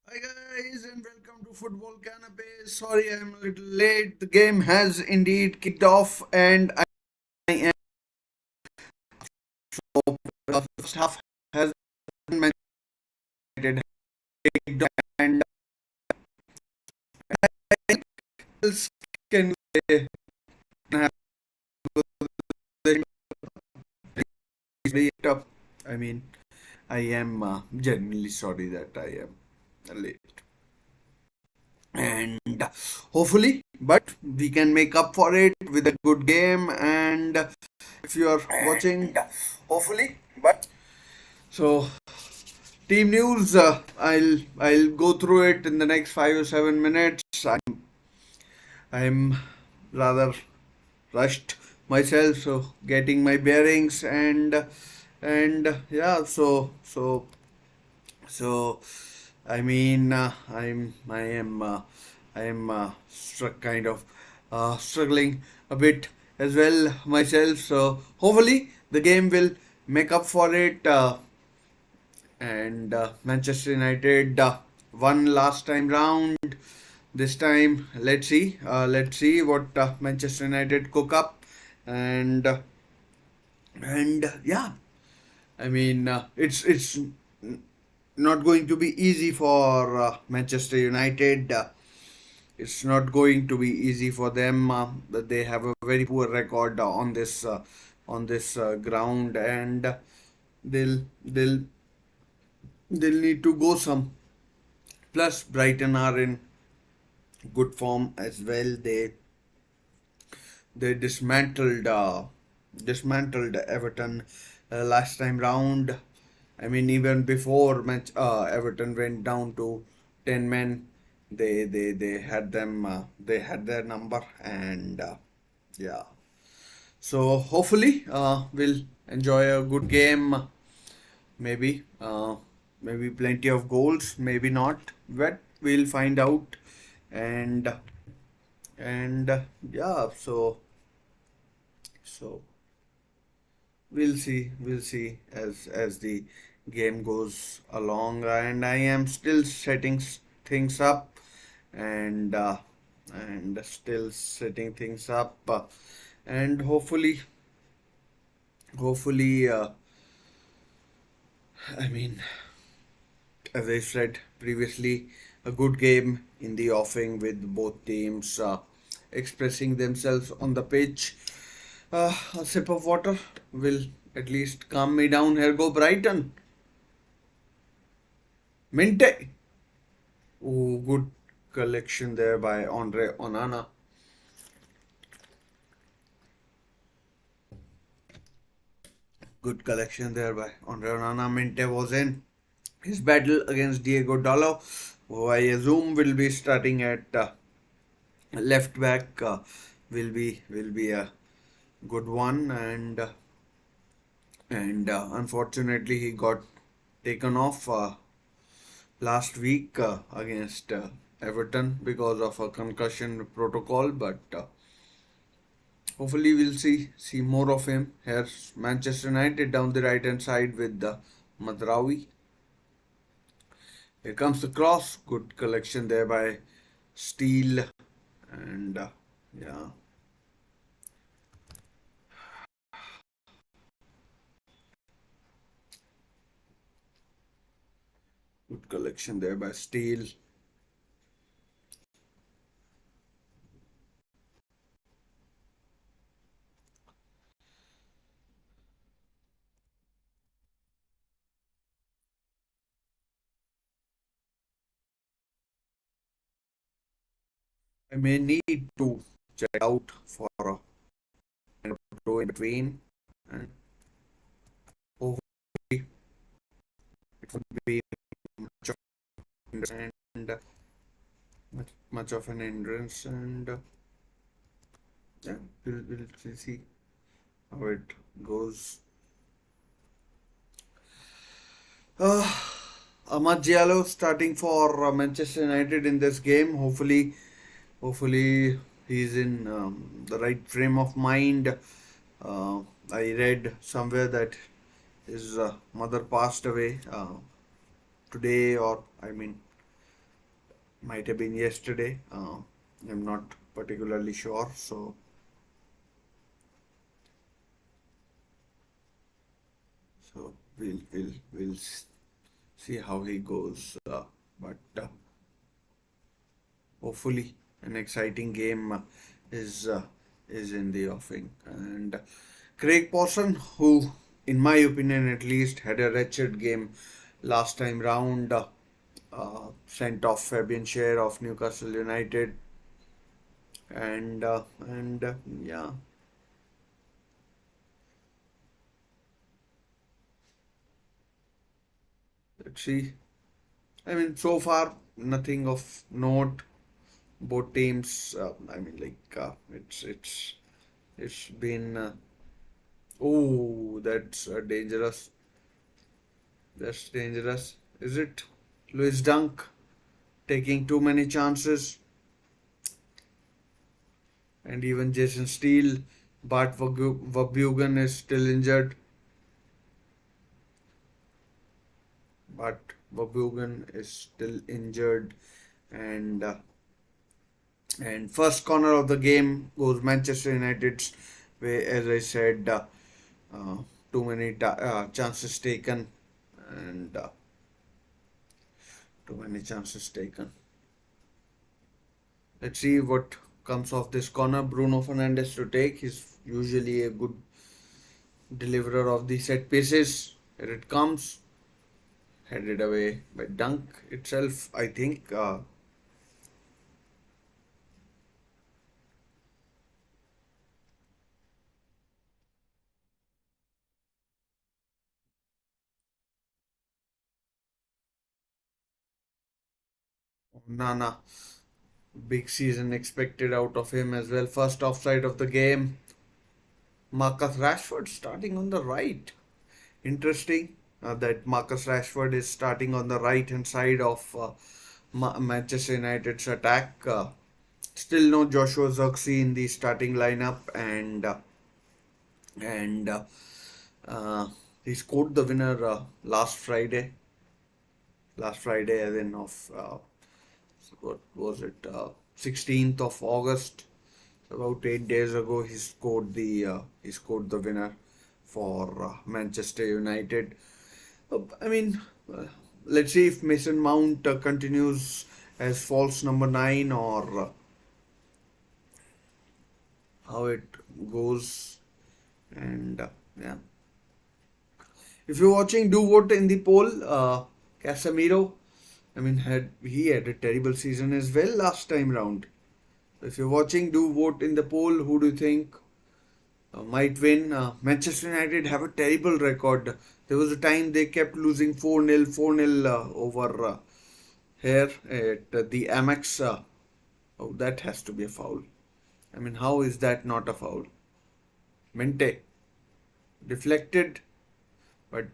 Hi guys and welcome to Football Canapé. Sorry I'm a little late. The game has indeed kicked off and I am the first half has been mentioned and else can say very tough. I mean I am genuinely sorry that I am late. And hopefully but we can make up for it with a good game and if you are watching hopefully but so team news, I'll go through it in the next 5 or 7 minutes. I'm rather rushed myself, so getting my bearings and yeah, so I mean I am kind of struggling a bit as well myself. So hopefully the game will make up for it. And Manchester United won last time round. This time, let's see what Manchester United cook up, and yeah, I mean it's not going to be easy for Manchester United. It's not going to be easy for them. That they have a very poor record on this ground, and they'll they'll they'll need to go some. Plus, Brighton are in good form as well. They dismantled Everton last time round. I mean, even before Everton went down to 10 men, they had them. They had their number, and yeah. So hopefully, we'll enjoy a good game. Maybe, maybe plenty of goals. Maybe not. But we'll find out. And yeah. So we'll see as the game goes along, and I am still setting things up, and still setting things up, and hopefully, I mean, as I said previously, a good game in the offing with both teams expressing themselves on the pitch. A sip of water will at least calm me down. Here go Brighton. Minte. Oh, good collection there by Andre Onana. Good collection there by Andre Onana. Minte was in his battle against Diego Dallo, who I assume will be starting at left back. Will be a good one, and unfortunately he got taken off last week against Everton because of a concussion protocol. But hopefully we'll see more of him. Here's Manchester United down the right hand side with the Madrawi. Here comes the cross. Good collection there by Steele, and yeah, good collection there by Steele. I may need to check out for a row in between, and hopefully it would be much of and much of an hindrance, and yeah, we'll see how it goes. Uh, Ahmad Diallo starting for Manchester United in this game. Hopefully he's in the right frame of mind. I read somewhere that his mother passed away today, or I mean Might have been yesterday. I'm not particularly sure. So we'll see how he goes. But hopefully, an exciting game is uh, is in the offing. And Craig Pawson, who, in my opinion at least, had a wretched game last time round, sent off Fabian Schär of Newcastle United, and yeah, let's see. I mean, so far nothing of note. Both teams. I mean, it's been. Oh, that's dangerous. That's dangerous. Is it? Louis Dunk taking too many chances, and even Jason Steele. Bart Verbruggen is still injured. But Verbruggen is still injured, and first corner of the game goes Manchester United's way. As I said, uh, too many chances taken, and too many chances taken. Let's see what comes of this corner. Bruno Fernandes to take. He's usually a good deliverer of the set pieces. Here it comes, headed away by Dunk itself. I think. Nana, big season expected out of him as well. First offside of the game. Marcus Rashford starting on the right. Interesting that Marcus Rashford is starting on the right hand side of Manchester United's attack. Still no Joshua Zirkzee in the starting lineup, and uh, he scored the winner last Friday. Last Friday, as in of what was it? 16th of August. About 8 days ago, he scored the winner for Manchester United. I mean, let's see if Mason Mount continues as false number nine, or how it goes. And yeah, if you're watching, do vote in the poll. Casemiro, I mean, had a terrible season as well last time round. If you're watching, do vote in the poll. Who do you think might win? Manchester United have a terrible record. There was a time they kept losing 4-0, 4-0 over here at the Amex. Oh, that has to be a foul. I mean, how is that not a foul? Mente deflected, but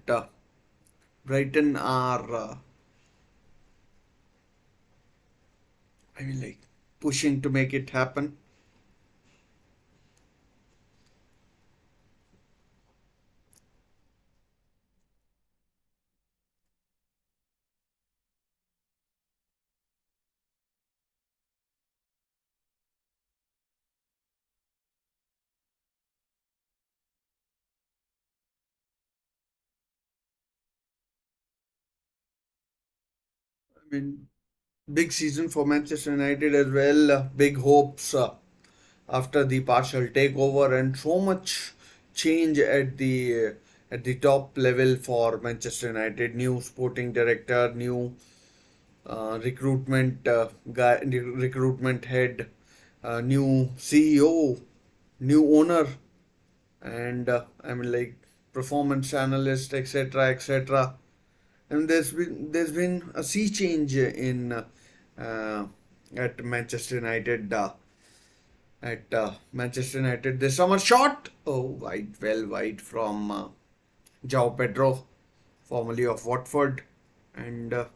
Brighton are, I mean, like pushing to make it happen. I mean, big season for Manchester United as well. Big hopes after the partial takeover, and so much change at the top level for Manchester United. New sporting director, new recruitment head, new CEO, new owner, and I mean like performance analyst, etc., etc. And there's been a sea change in at Manchester United. Manchester United this summer, shot, oh, wide, well wide from João Pedro, formerly of Watford, and I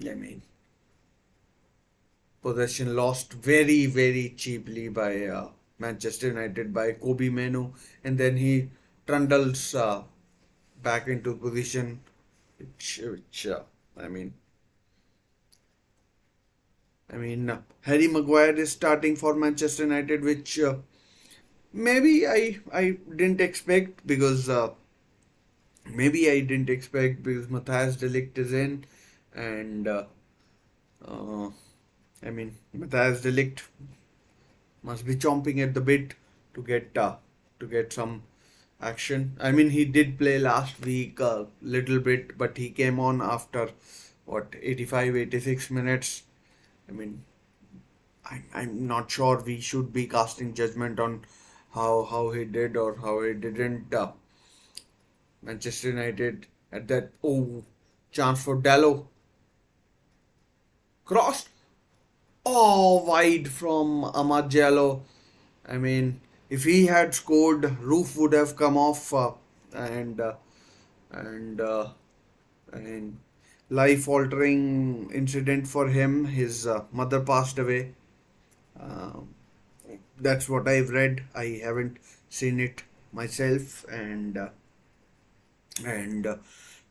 mean possession lost very very cheaply by Manchester United by Kobe Menu, and then he trundles back into position, which I mean I mean, Harry Maguire is starting for Manchester United, which maybe I didn't expect because Matthias de Ligt is in, and uh, I mean Matthias de Ligt must be chomping at the bit to get some action. I mean, he did play last week a little bit, but he came on after what 85, 86 minutes. I mean, I'm not sure we should be casting judgment on how he did or how he didn't. Manchester United at that chance for Dallo crossed wide from Amad Diallo. I mean, if he had scored, roof would have come off, and and I mean, life-altering incident for him. His mother passed away. Um that's what I've read. I haven't seen it myself, and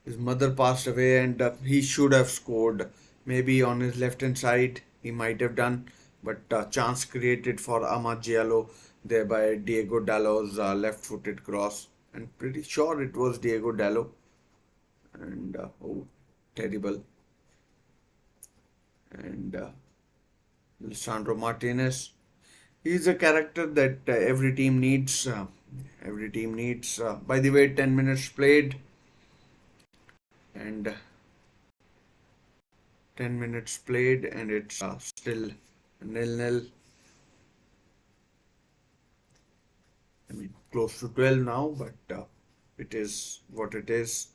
his mother passed away, and he should have scored. Maybe on his left hand side, he might have done, but chance created for Amad Diallo there by Diego Dallo's left-footed cross, and pretty sure it was Diego Dallo, and terrible, and Lisandro Martinez. He's a character that every team needs. Every team needs. By the way, 10 minutes played, and 10 minutes played, and it's still nil-nil. I mean, close to 12 now, but it is what it is.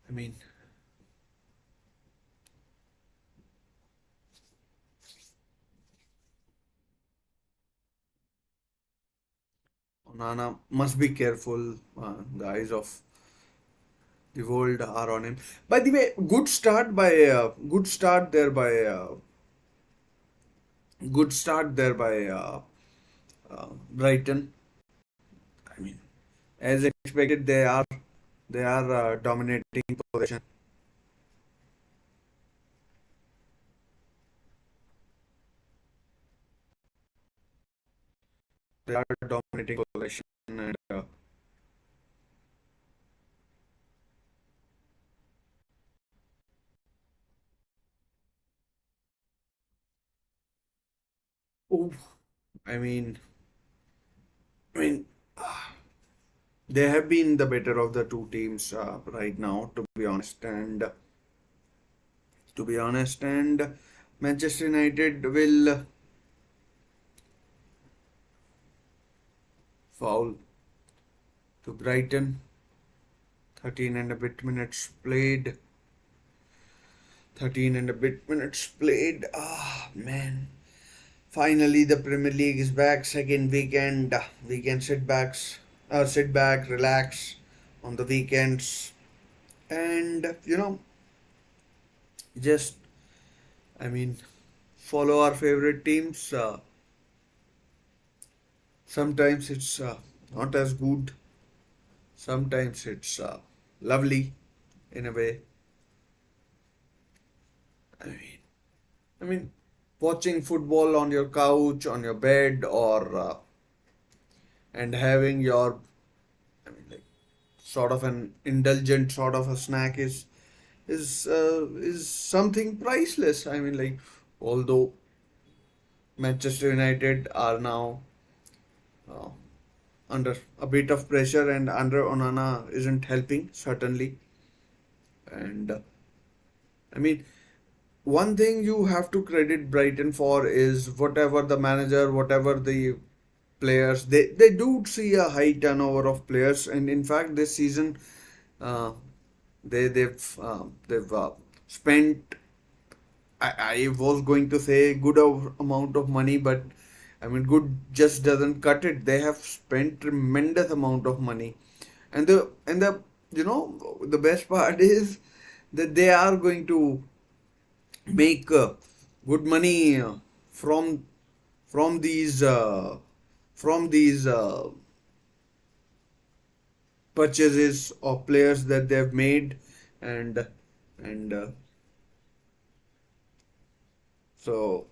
I mean, Onana must be careful. The eyes of the world are on him. By the way, good start there by Brighton. I mean, as expected, they are dominating possession. They are dominating possession, and oh, I mean, I mean, they have been the better of the two teams right now, to be honest, and Manchester United will foul to Brighton. 13 and a bit minutes played. 13 and a bit minutes played. Ah, man. Finally, the Premier League is back. Second weekend. We can sit back, relax on the weekends, and just I mean, follow our favorite teams. Sometimes it's not as good. Sometimes it's lovely in a way. I mean, I mean, watching football on your couch, on your bed, or and having your, like sort of an indulgent sort of a snack is something priceless. I mean, like although Manchester United are now uh, under a bit of pressure, and under Onana isn't helping certainly, and I mean, one thing you have to credit Brighton for is whatever the manager, whatever the players, they do see a high turnover of players, and in fact this season uh, they've spent, I was going to say good amount of money, but I mean good just doesn't cut it. They have spent tremendous amount of money, and the the best part is that they are going to make good money from from these uh, from these purchases of players that they've made. and and so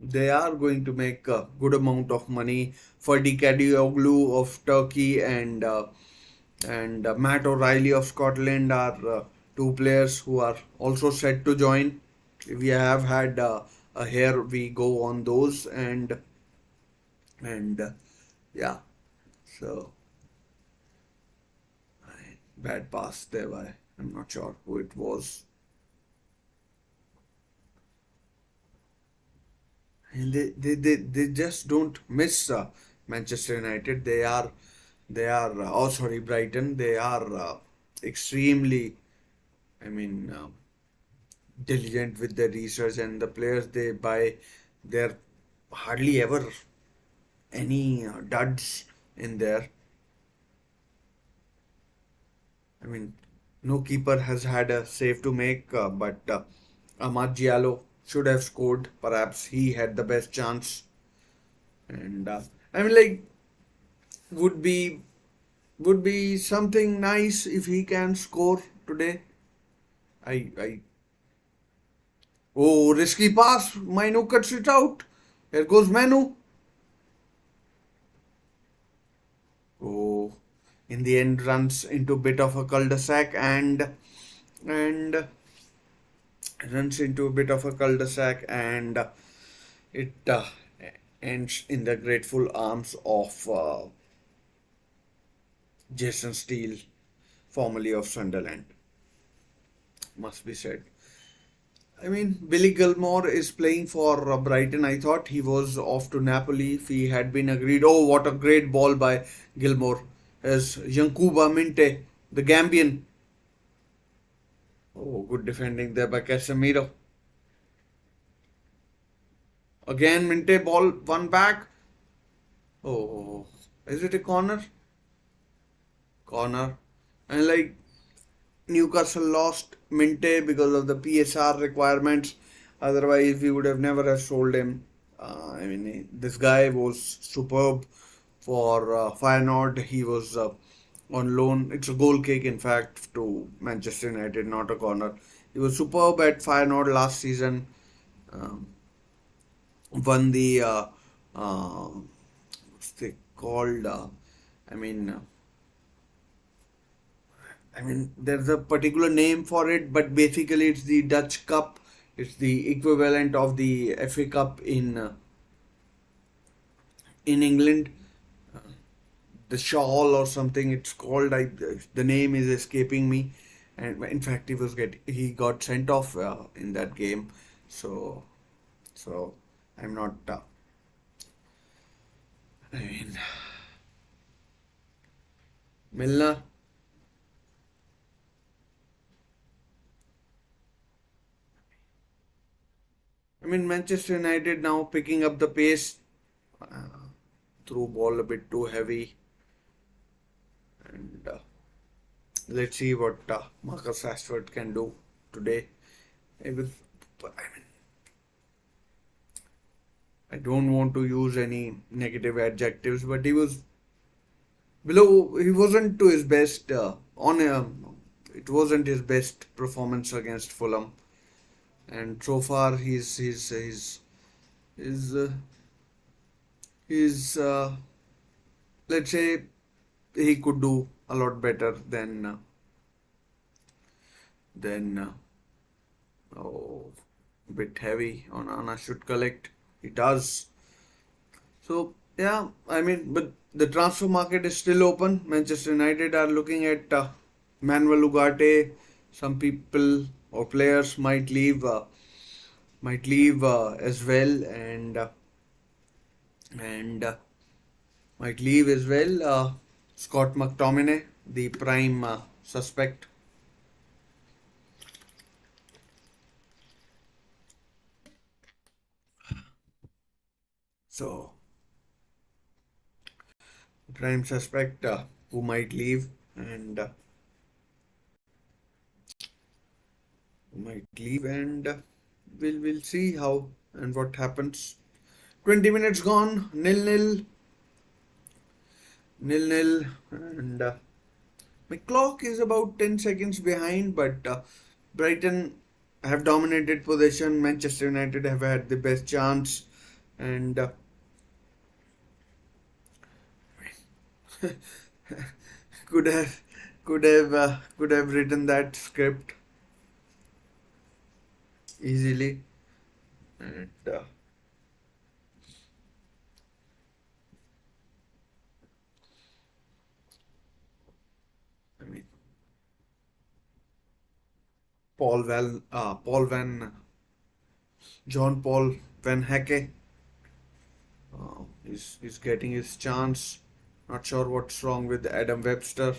they are going to make a good amount of money. Ferdi Kadioglu of Turkey and Matt O'Reilly of Scotland are two players who are also set to join. We have had a here we go on those and yeah. So bad pass there by I'm not sure who it was. And they just don't miss Manchester United. Oh sorry, Brighton. They are extremely, I mean, diligent with their research, and the players they buy. They're hardly ever any duds in there. I mean, no keeper has had a save to make, but Amad Diallo should have scored. Perhaps he had the best chance, and I mean, like, would be would be something nice if he can score today. I Oh, risky pass. Manu cuts it out. Here goes Manu. Oh, in the end runs into a bit of a cul-de-sac and runs into a bit of a cul-de-sac and it ends in the grateful arms of Jason Steele, formerly of Sunderland. Must be said. I mean, Billy Gilmore is playing for Brighton. I thought he was off to Napoli if he had been agreed. Oh, what a great ball by Gilmore. As Yankuba Minte, the Gambian. Oh, good defending there by Casemiro. Again, Minte ball, one back. Oh, is it a corner? Corner. And like Newcastle lost Minte because of the PSR requirements. Otherwise, we would have never have sold him. I mean, this guy was superb for Feyenoord. He was on loan. It's a goal kick, in fact, to Manchester United, not a corner. He was superb at Feyenoord last season. Um, Won the what's they called? I mean. There's a particular name for it, but basically it's the Dutch Cup. It's the equivalent of the FA Cup in England. Uh, the Shawl or something it's called. The name is escaping me, and in fact he got sent off in that game. So so I'm not. I mean Milner. I mean, Manchester United now picking up the pace. Through ball a bit too heavy. And let's see what Marcus Rashford can do today. With, I mean, I don't want to use any negative adjectives, but he was below. He wasn't to his best. It wasn't his best performance against Fulham, and so far he's he's let's say he could do a lot better than oh, a bit heavy on Anna should collect. He does. So yeah, I mean, but the transfer market is still open. Manchester United are looking at Manuel Ugarte. Some people or players might leave as well and might leave as well. Scott McTominay, the prime suspect. So prime suspect who might leave and we'll see how and what happens. 20 minutes gone, nil nil. nil-nil, and my clock is about 10 seconds behind, but Brighton have dominated possession. Manchester United have had the best chance, and could have could have written that script easily. And I mean, John Paul Van Hecke is getting his chance. Not sure what's wrong with Adam Webster.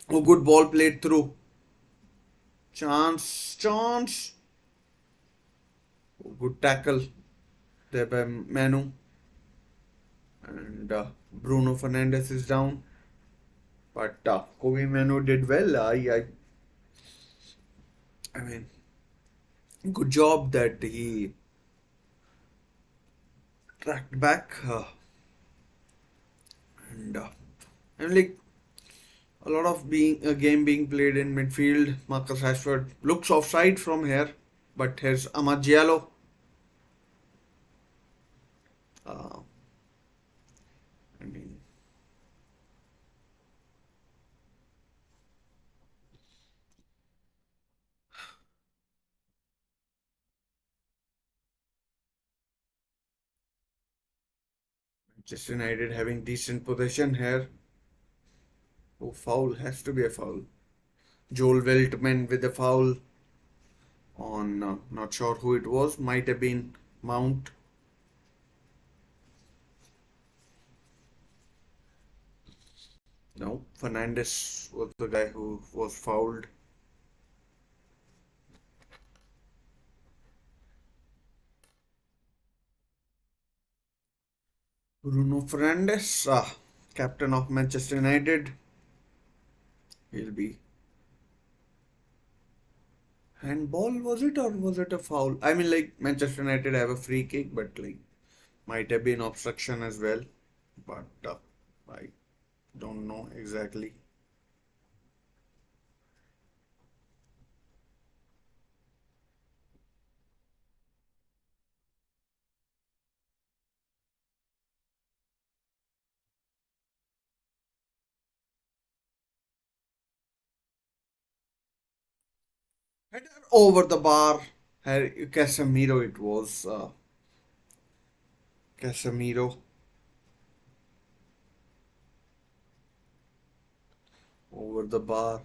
Oh, good ball played through. Chance. Oh, good tackle there by Manu. And Bruno Fernandes is down. But Kobe Manu did well. I mean, good job that he tracked back. And like a lot of being a game being played in midfield. Marcus Rashford looks offside from here, but here's Amad Diallo. Uh, I mean, Manchester United having decent possession here. Oh, foul has to be a foul. Joel Veltman with a foul on not sure who it was. Might have been Mount. No, Fernandes was the guy who was fouled. Bruno Fernandes, captain of Manchester United, he'll be handball, was it, or was it a foul? I mean, like Manchester United have a free kick, but like might have been obstruction as well. But I don't know exactly. Header over the bar. Casemiro, it was Casemiro over the bar.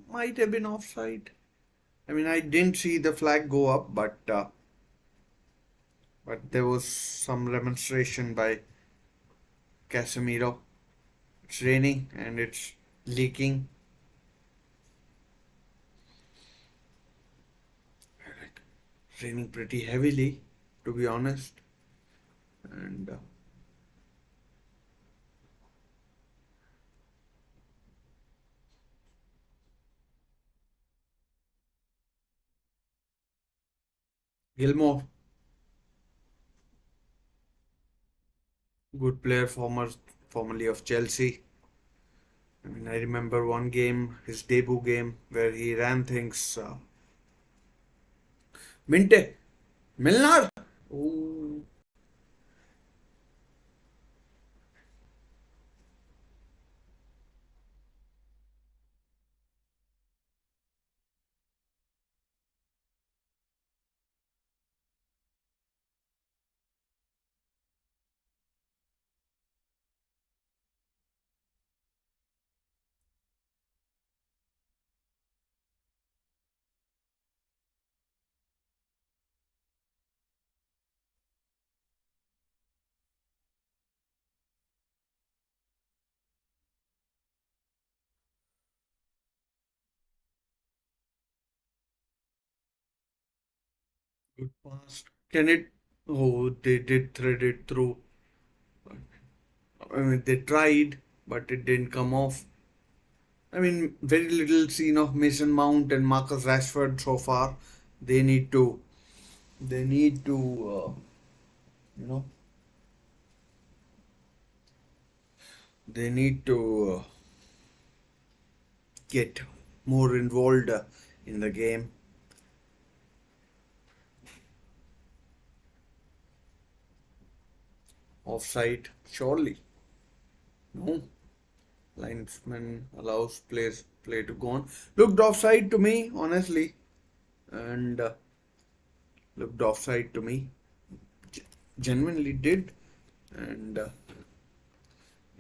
Might have been offside. I mean, I didn't see the flag go up, but there was some demonstration by Casemiro. It's raining and it's leaking. Raining pretty heavily, to be honest. And Gilmore, good player, formerly of Chelsea. I mean, I remember one game, his debut game, where he ran things. Minte, Milner. Oh, good pass. Can it? Oh, they did thread it through. I mean, they tried, but it didn't come off. I mean, very little seen of Mason Mount and Marcus Rashford so far. They need to, they need to, you know, They need to get more involved in the game. Offside, surely. No. Linesman allows play to go on. Looked offside to me, honestly, and looked offside to me. Genuinely did, and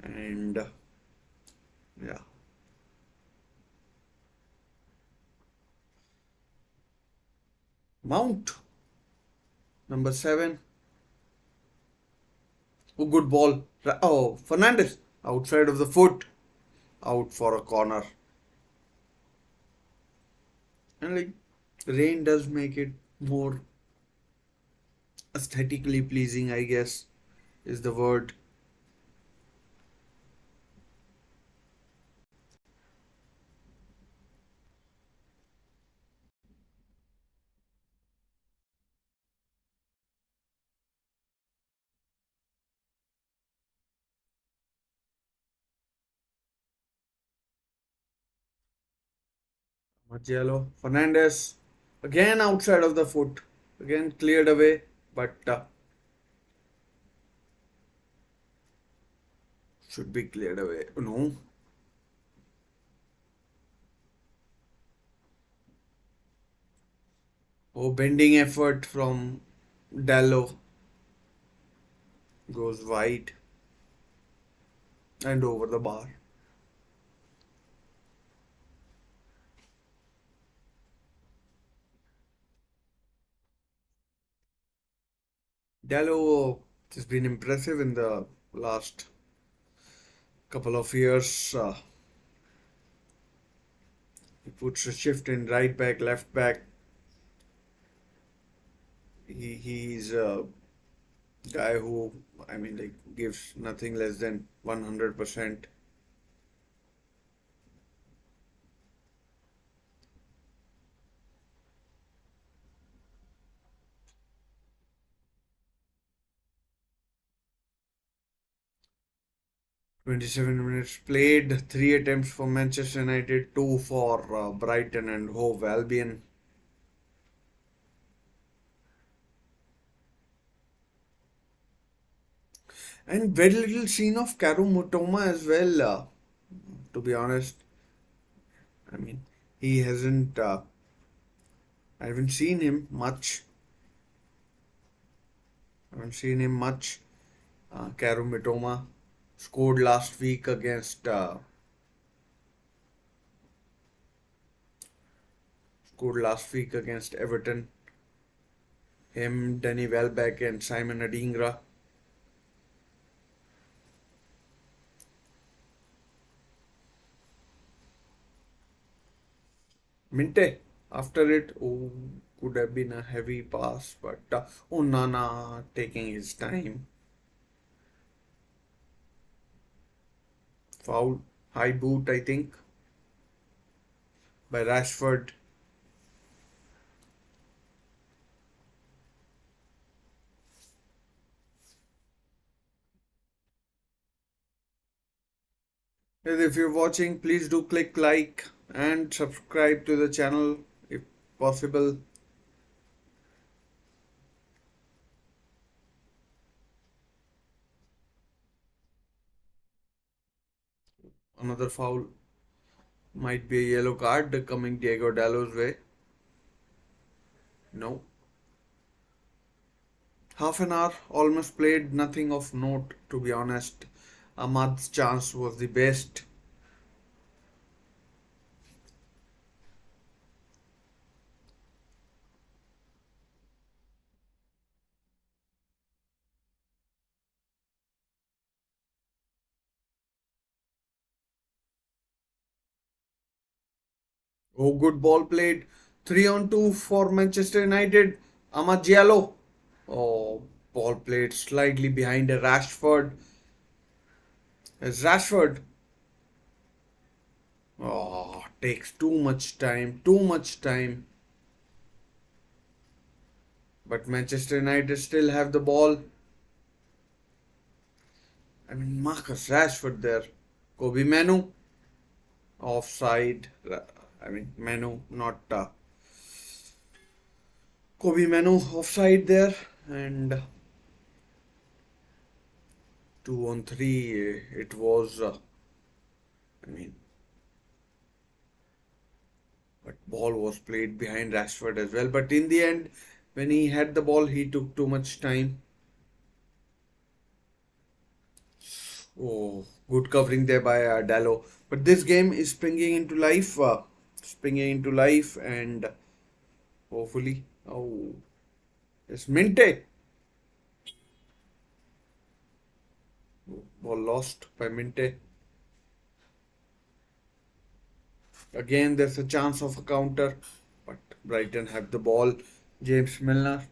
and yeah. Mount number 7. Oh, good ball. Oh, Fernandez outside of the foot, out for a corner. And like rain does make it more aesthetically pleasing, I guess, is the word. Marcelo Fernandez again outside of the foot, again cleared away, but should be cleared away. No. Oh, bending effort from Dallo goes wide and over the bar. Dallo has been impressive in the last couple of years. He puts a shift in right back, left back. He's a guy who, I mean, like gives nothing less than 100%. "27 minutes played, 3 attempts for Manchester United, two for Brighton and Hove Albion. And very little seen of Karu Mutoma as well, to be honest. I mean, he hasn't, I haven't seen him much. I haven't seen him much. Karu Mitoma scored last week against Everton. Him, Danny Welbeck, and Simon Adingra. Minte, after it, oh, could have been a heavy pass, but Onana taking his time. Foul, high boot, I think, by Rashford. And if you're watching, please do click like and subscribe to the channel if possible. Another foul, might be a yellow card coming Diego Dallo's way. No. Half an hour almost played, nothing of note to be honest. Ahmad's chance was the best. Oh, good ball played. 3-on-2 for Manchester United. Amad Diallo. Oh, ball played slightly behind a Rashford. As Rashford. Oh, takes too much time. Too much time. But Manchester United still have the ball. I mean, Marcus Rashford there. Kobe Manu offside. I mean Manu, not Kobe Manu offside there, and 2 on 3. It was. I mean, but ball was played behind Rashford as well. But in the end, when he had the ball, he took too much time. Oh, good covering there by Dallo. But this game is springing into life, and hopefully, oh, it's Minte. Ball lost by Minte. Again, there's a chance of a counter, but Brighton have the ball. James Milner.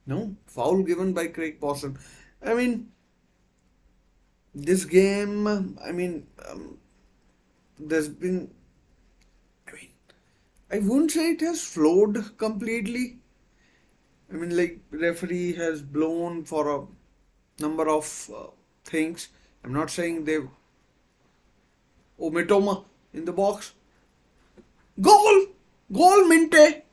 No, foul given by Craig Pawson. I mean, this game, there's been, I mean, I wouldn't say it has flowed completely. I mean, like, referee has blown for a number of things. I'm not saying they. Oh, Mitoma in the box. Goal! Goal, Minte!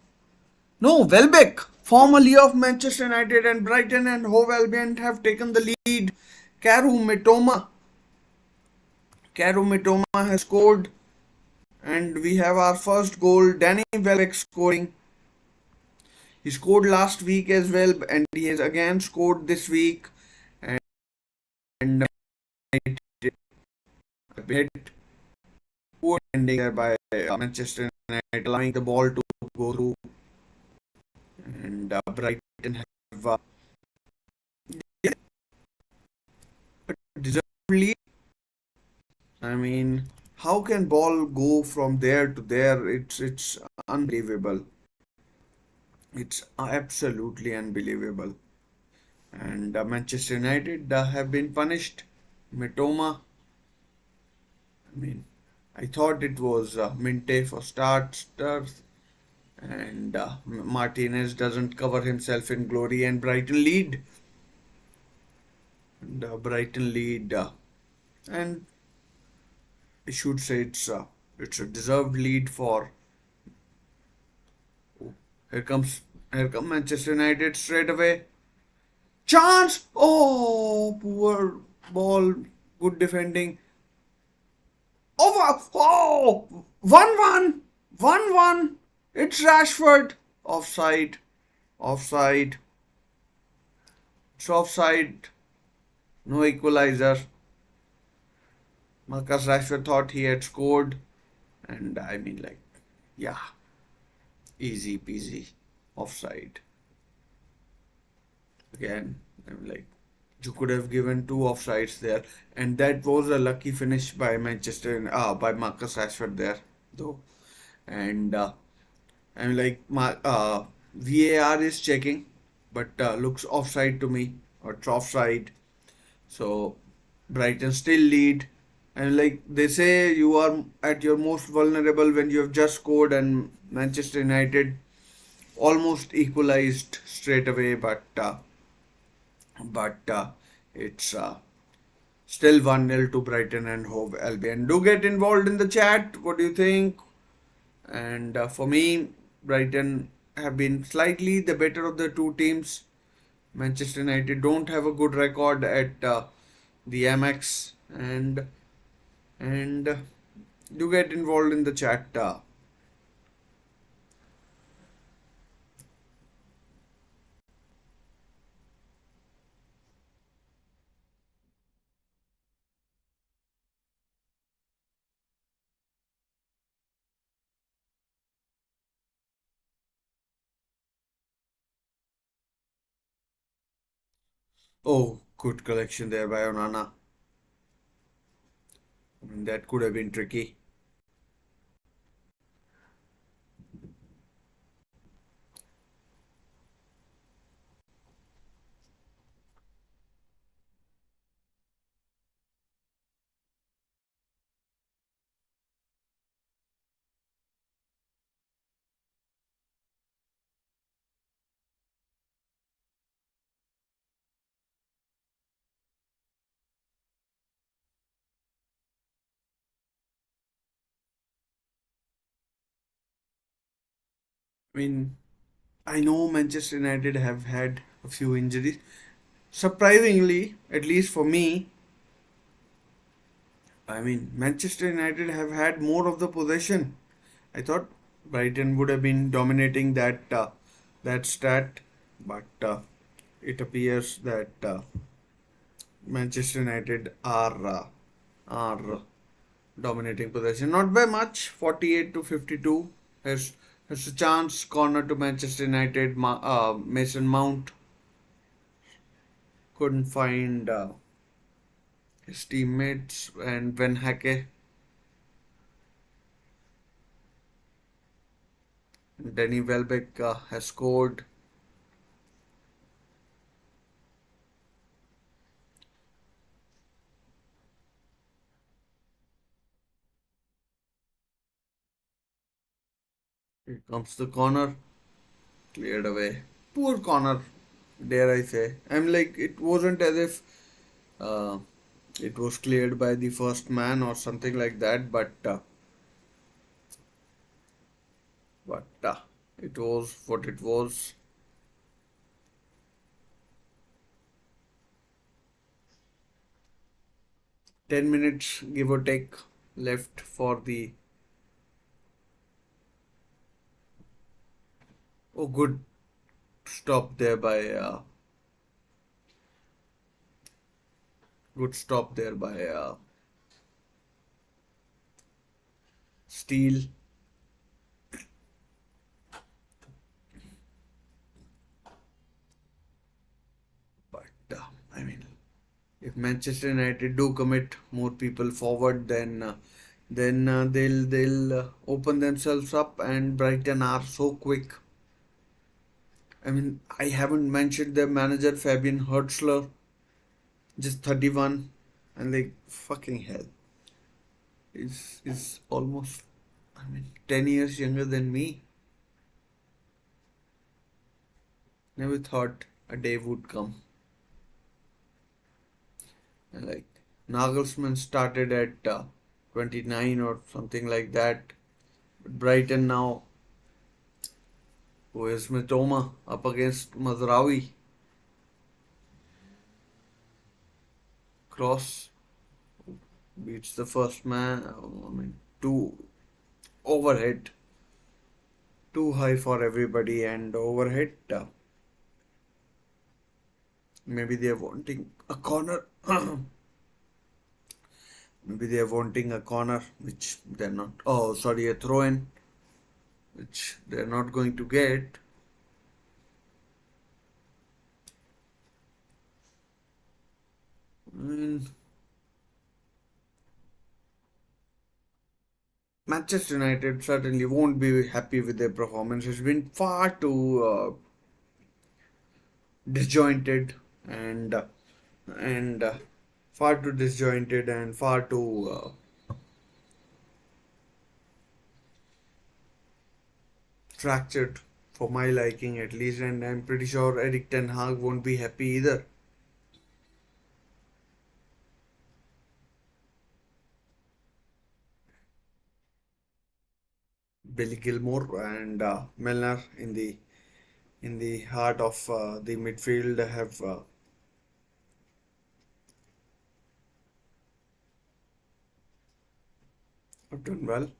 No, Welbeck, formerly of Manchester United and Brighton and Hove Albion, have taken the lead. Karu Mitoma. Karu Mitoma has scored, and we have our first goal. Danny Welbeck scoring. He scored last week as well, and he has again scored this week. And a bit poor ending there by Manchester United, allowing the ball to go through. And Brighton have deserved lead. I mean, how can ball go from there to there? It's unbelievable. It's absolutely unbelievable. And Manchester United have been punished. Mitoma. I mean, I thought it was Minte for starters, and Martinez doesn't cover himself in glory, and Brighton lead. And Brighton lead, and I should say it's a deserved lead for. Oh, here come Manchester United straight away. Chance! Oh, poor ball. Good defending. Over! Oh! 1-1! 1-1! It's Rashford. Offside. Offside. It's offside. No equalizer. Marcus Rashford thought he had scored. And I mean, like, yeah, easy peasy. Offside. Again, I'm like, you could have given two offsides there. And that was a lucky finish by by Marcus Rashford there, though. And I'm like, VAR is checking, but looks offside to me, or it's offside. So Brighton still lead. And like they say, you are at your most vulnerable when you have just scored, and Manchester United almost equalized straight away, but it's still 1-0 to Brighton and Hove Albion. Do get involved in the chat. What do you think? And for me, Brighton have been slightly the better of the two teams. Manchester United don't have a good record at the Amex, and do get involved in the chat. Oh, good collection there by Onana. I mean, that could have been tricky. I mean, I know Manchester United have had a few injuries. Surprisingly, at least for me, I mean, Manchester United have had more of the possession. I thought Brighton would have been dominating that stat, but it appears that Manchester United are dominating possession, not by much, 48 to 52. Has a chance corner to Manchester United. Mason Mount couldn't find his teammates, and Van Hake, Danny Welbeck has scored. Here comes the corner, cleared away. Poor corner, dare I say. I'm like, it wasn't as if uh, it was cleared by the first man or something like that, but it was what it was. 10 minutes, give or take, left for the. Oh, good stop there by. Good stop there by Steele. But I mean, if Manchester United do commit more people forward, then they'll open themselves up. And Brighton are so quick. I mean, I haven't mentioned their manager Fabian Hertzler, just 31, and like fucking hell, is almost, I mean, 10 years younger than me. Never thought a day would come. And like Nagelsmann started at 29 or something like that. But Brighton now, who is Mitoma up against Mazraoui, cross beats the first man. I mean, two overhead, too high for everybody, and overhead. Maybe they are wanting a corner. Maybe they are wanting a corner, which they're not. Oh, sorry, a throw in, which they're not going to get. I mean, Manchester United certainly won't be happy with their performance. It's been far too disjointed and and far too disjointed and far too fractured for my liking at least. And I'm pretty sure Eric Ten Hag won't be happy either. Billy Gilmore and Milner in the heart of the midfield have done well.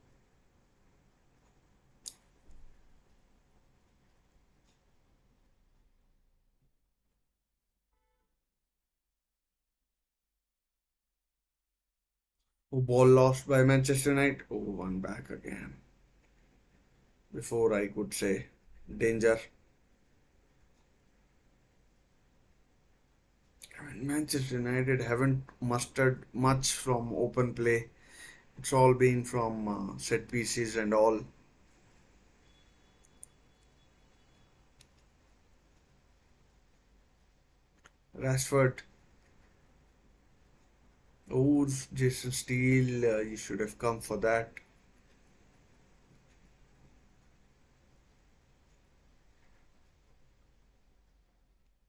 Oh, ball lost by Manchester United. Oh, one back again. Before I could say danger. I mean, Manchester United haven't mustered much from open play. It's all been from set pieces and all. Rashford. Oh, Jason Steele. You should have come for that.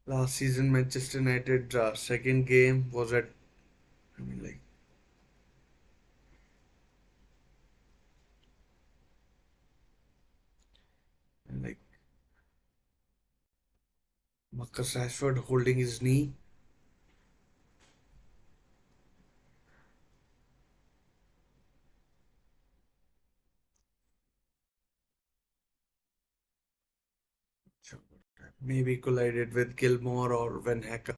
Last season, Manchester United second game was at. I mean, like Marcus Rashford holding his knee. Maybe collided with Gilmore or Van Hacker.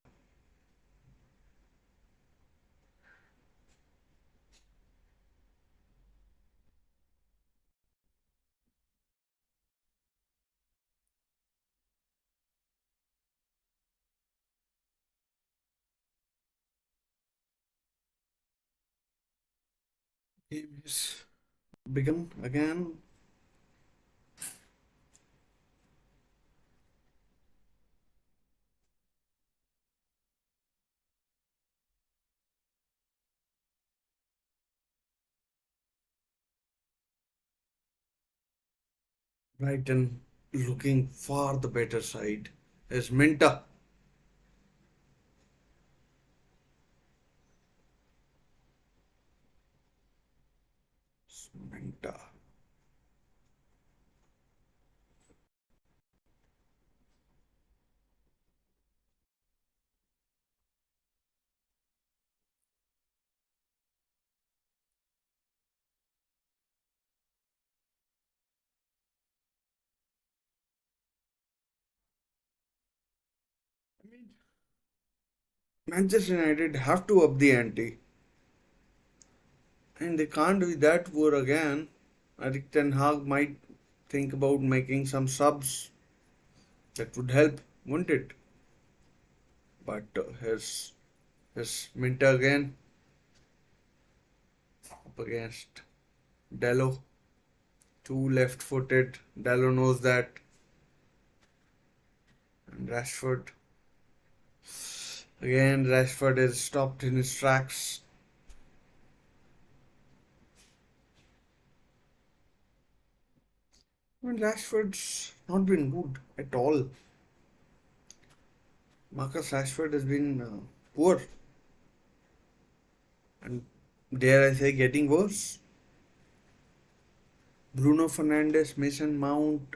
Game is begun again. Brighton looking far the better side. Is Minta. Minta. I mean, Manchester United have to up the ante. And they can't be that poor again. I think Ten Hag might think about making some subs. That would help, wouldn't it? But here's Minta again up against Dallo. Too left-footed. Dallo knows that. And Rashford. Again, Rashford is stopped in his tracks. I mean, Rashford's not been good at all. Marcus Rashford has been poor and, dare I say, getting worse. Bruno Fernandes, Mason Mount.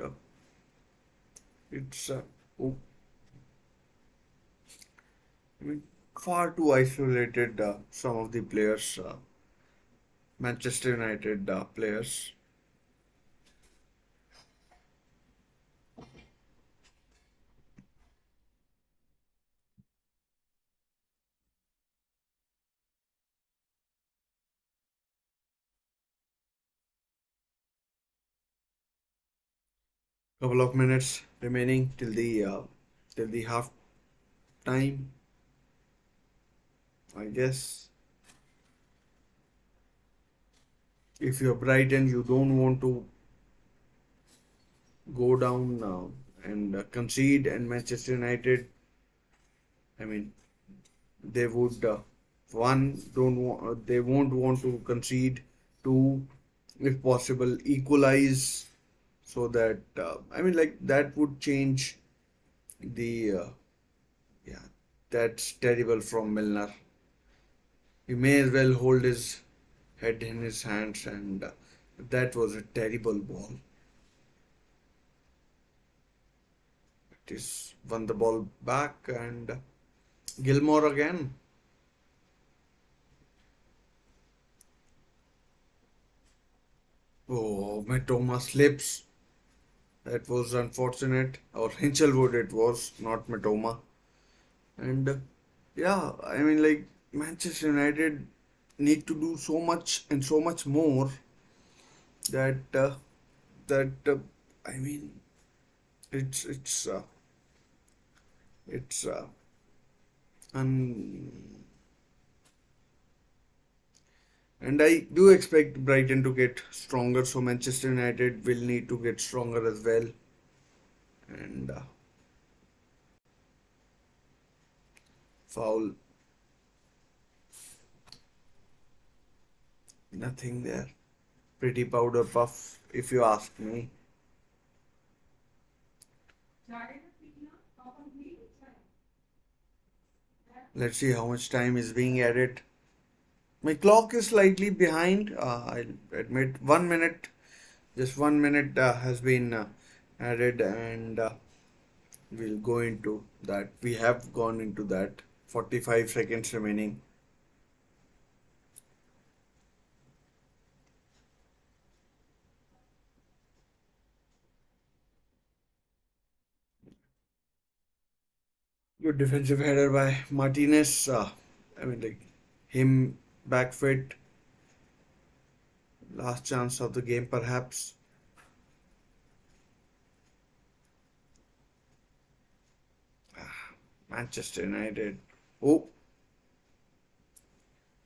It's oh, I mean, far too isolated. Some of the players, Manchester United players. Couple of minutes remaining till the half time. I guess if you're Brighton, you don't want to go down and concede, and Manchester United. I mean, they would one don't want they won't want to concede. Two, if possible, equalize so that I mean, like that would change the yeah. That's terrible from Milner. He may as well hold his head in his hands, and that was a terrible ball. It is won the ball back, and Gilmore again. Oh, Matoma slips. That was unfortunate. Or Hinchelwood it was, not Matoma. And yeah, I mean, like Manchester United need to do so much and so much more that that I mean, it's it's uh, it's un and I do expect Brighton to get stronger, so Manchester United will need to get stronger as well. And foul, nothing there. Pretty powder puff, if you ask me. Let's see how much time is being added. My clock is slightly behind. I'll admit 1 minute, just 1 minute has been added, and We'll go into that. We have gone into that. 45 seconds remaining. Good defensive header by Martinez. Like him back fit. Last chance of the game, perhaps. Manchester United. Oh,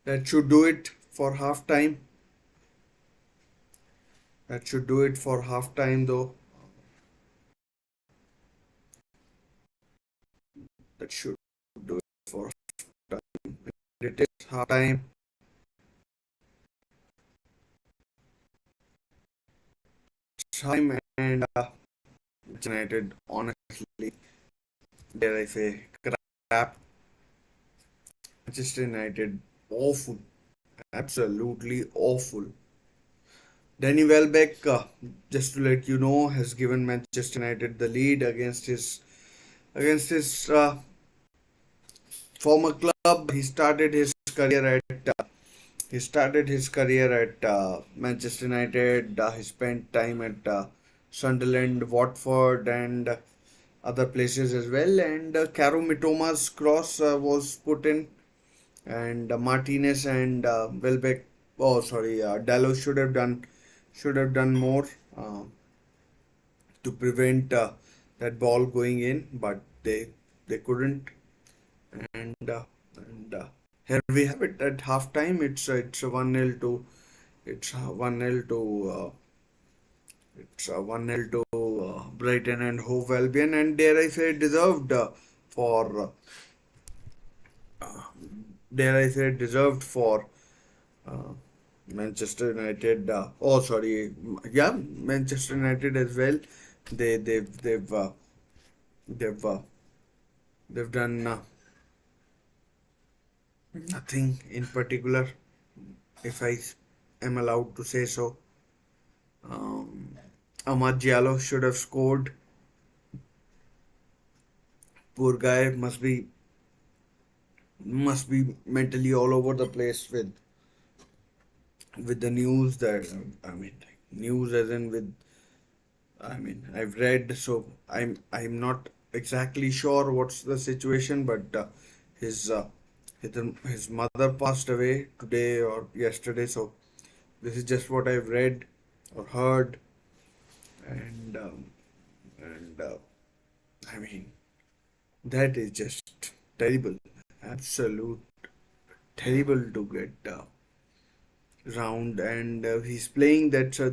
that should do it for half time. That should do it for half time, though. That should do it for time. It is half time. Time and United, honestly, dare I say, crap. Manchester United, awful. Absolutely awful. Danny Welbeck, just to let you know, has given Manchester United the lead against his former club. He started his career at Manchester United. He spent time at Sunderland, Watford, and other places as well. And Caro Mitoma's cross was put in, and Martinez and Welbeck. Oh, sorry, Dallo should have done more to prevent that ball going in, but they couldn't. And here we have it at halftime. It's a 1-0 to it's 1-0 to Brighton and Hove Albion, and dare I say deserved for dare I say deserved for uh, Manchester United. Oh, sorry, yeah, Manchester United as well. They they've they've done nothing in particular, if I am allowed to say so. Um, Amad Diallo should have scored. Poor guy must be mentally all over the place with the news that like, news as in with I've read, so I'm not exactly sure what's the situation, but his uh, his mother passed away today or yesterday, so this is just what I've read or heard, and and I mean that is just terrible, absolute terrible to get round, and he's playing. That's a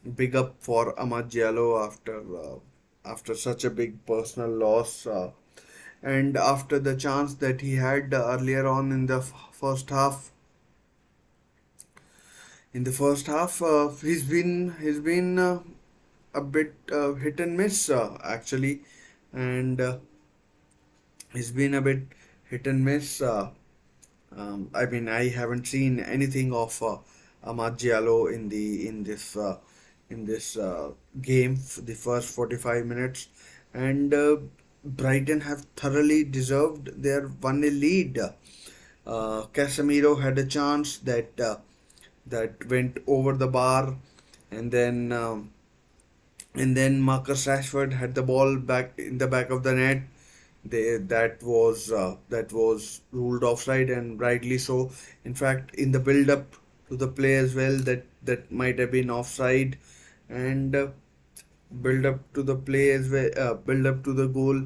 big up for Amad Diallo after such a big personal loss, and after the chance that he had earlier on in the first half. In the first half, he's been a bit hit and miss, actually, and he's been a bit hit and miss. I haven't seen anything of Amad Diallo in this game, the first 45 minutes, and Brighton have thoroughly deserved their 1-0 lead. Casemiro had a chance that went over the bar, and then Marcus Rashford had the ball back in the back of the net. That was ruled offside, and rightly so. In fact, in the build up to the play as well, that might have been offside, and build up to the play as well, build up to the goal.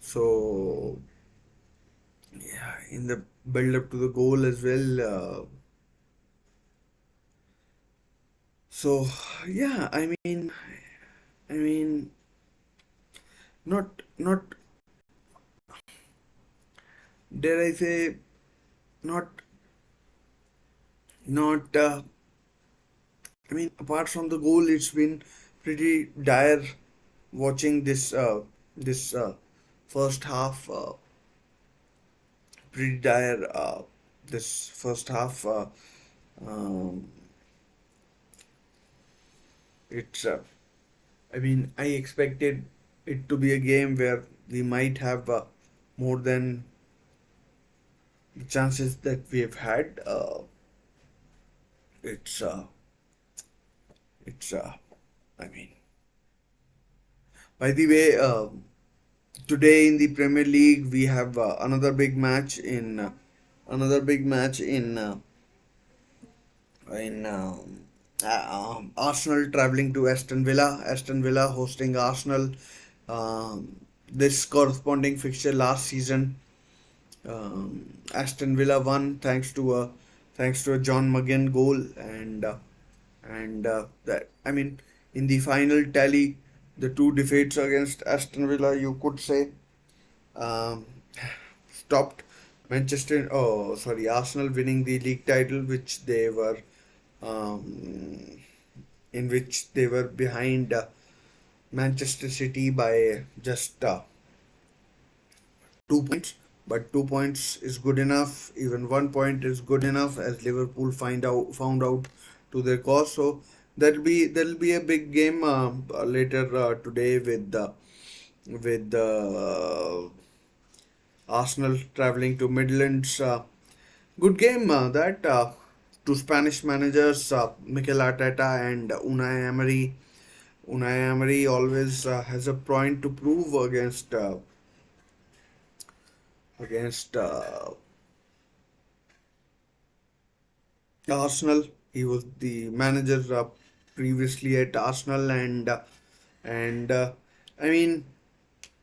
So yeah, in the build up to the goal as well. So yeah, I mean, not dare I say, not not apart from the goal, it's been pretty dire watching this first half. Pretty dire this first half. Um, it's I mean, I expected it to be a game where we might have more than the chances that we have had. It's uh, it's I mean, by the way, today in the Premier League we have another big match in Arsenal traveling to Aston Villa. Aston Villa hosting Arsenal. This corresponding fixture last season, Aston Villa won thanks to a John McGinn goal, and that, I mean, in the final tally, the two defeats against Aston Villa, you could say, um, stopped Arsenal winning the league title, which they were um, in which they were behind Manchester City by just 2 points. But 2 points is good enough. Even 1 point is good enough, as Liverpool found out to their cause. So that'll be a big game later today with Arsenal traveling to Midlands. Good game that two Spanish managers, Mikel Arteta and Unai Emery. Unai Emery always has a point to prove against Arsenal. He was the manager previously at Arsenal, and I mean,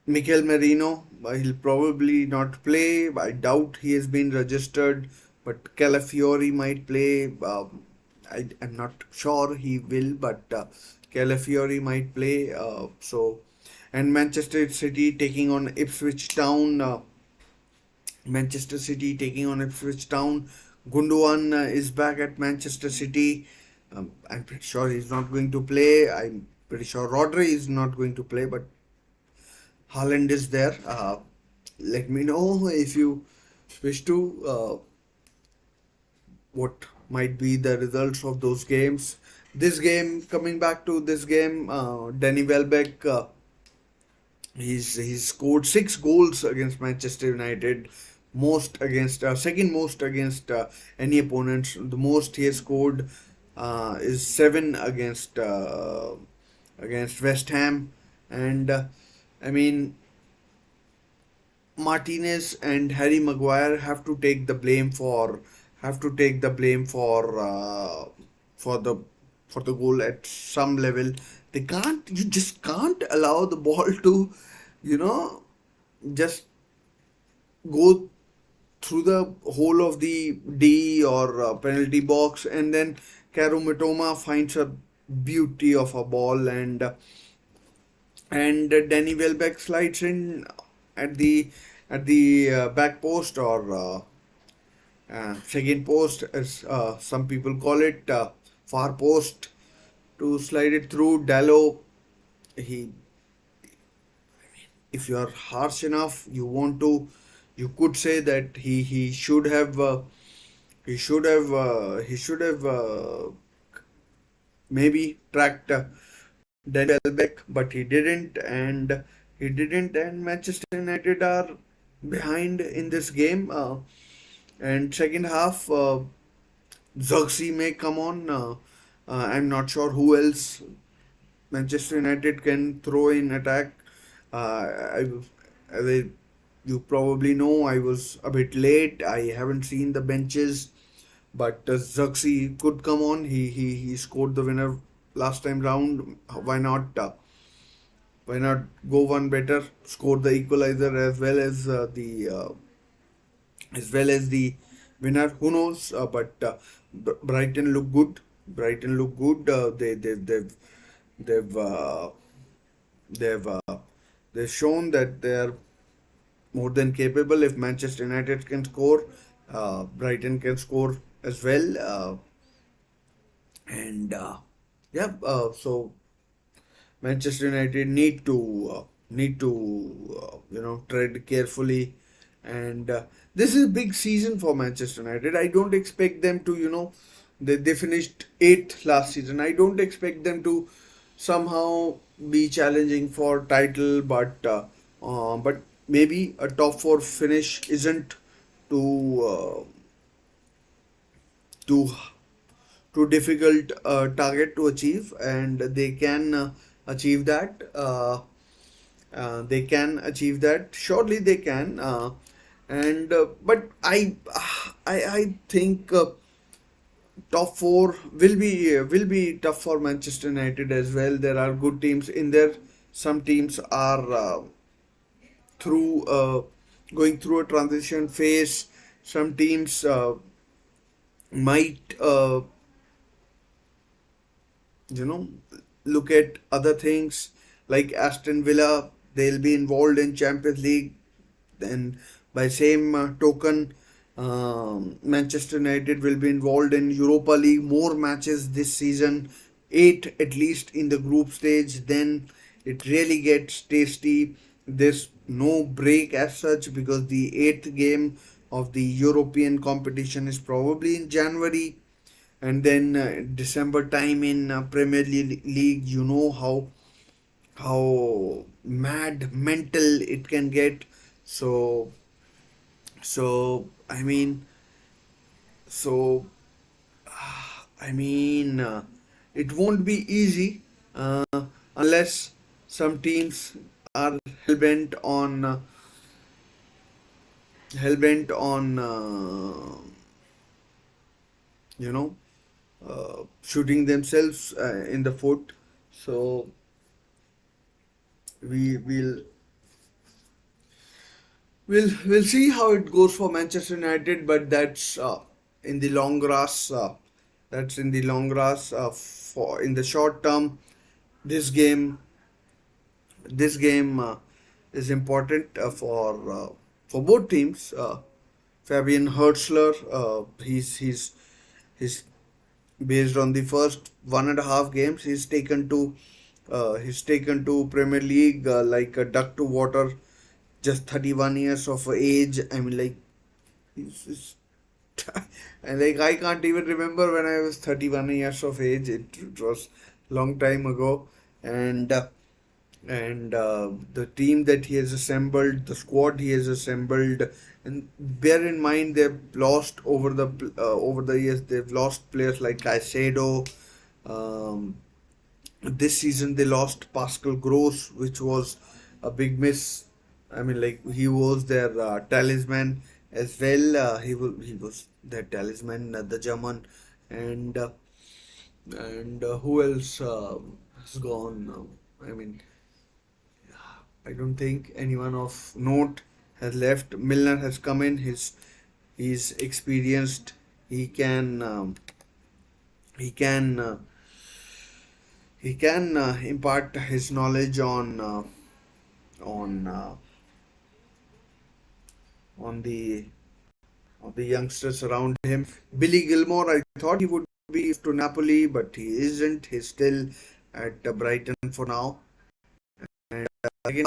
Mikel Merino, he'll probably not play. I doubt he has been registered, but Calafiori might play. I'm not sure he will, but Calafiori might play. And Manchester City taking on Ipswich Town. Manchester City taking on Ipswich Town. Gundogan is back at Manchester City. I'm pretty sure he's not going to play. I'm pretty sure Rodri is not going to play, but Haaland is there. Let me know if you wish to what might be the results of those games. Coming back to this game, Danny Welbeck, he's scored 6 goals against Manchester United, second most against any opponents. The most he has scored is 7 against West Ham, and I mean, Martinez and Harry Maguire have to take the blame for the for the goal at some level. You just can't allow the ball to, you know, just go through the whole of the D or penalty box, and then Karu Mitoma finds a beauty of a ball, and Danny Welbeck slides in at the back post, or second post, as some people call it, far post, to slide it through. Dallo, he, if you are harsh enough, you could say that he should have maybe tracked Danny Welbeck, but he didn't, and Manchester United are behind in this game. And second half, Zirkzee may come on. I'm not sure who else Manchester United can throw in attack. I, you probably know I was a bit late. I haven't seen the benches, but Zirkzee could come on. He scored the winner last time round. Why not go one better? Score the equalizer as well as the winner. Who knows? But Brighton look good. Brighton look good. They've they've they've shown that they are more than capable. If Manchester United can score, Brighton can score as well. And yeah, so Manchester United need to tread carefully, and this is a big season for Manchester United. I don't expect them to, they finished eighth last season. I don't expect them to somehow be challenging for title, but maybe a top four finish isn't too too too difficult target to achieve, and they can achieve that. They can achieve that. Surely they can. And but I think top four will be tough for Manchester United as well. There are good teams in there. Some teams are through going through a transition phase. Some teams might you know look at other things like Aston Villa. They'll be involved in Champions League. Then by same token, Manchester United will be involved in Europa League, more matches this season, eight at least in the group stage. Then it really gets tasty. There's no break as such because the eighth game of the European competition is probably in January, and then December time in Premier League. You know how mad mental it can get. So so I mean so I mean it won't be easy uh, unless some teams are hell bent on you know shooting themselves in the foot. So we'll we'll see how it goes for Manchester United, but that's in the long grass. That's in the long grass. For in the short term, this game this game is important for both teams. Fabian Hertzler, he's based on the first 1.5 games. He's taken to Premier League like a duck to water, just 31 years of age. I mean, like, he's and like I can't even remember when I was 31 years of age. It was long time ago, and the team that he has assembled, the squad he has assembled, and bear in mind they've lost over the years. They've lost players like Caicedo. Um, this season they lost Pascal Gross, which was a big miss. I mean, like, he was their talisman as well. He was their talisman, the German, and who else has gone? I mean, I don't think anyone of note has left. Milner has come in. He's experienced. He can he can impart his knowledge on uh, on the youngsters around him. Billy Gilmore, I thought he would be to Napoli, but he isn't. He's still at Brighton for now. And again,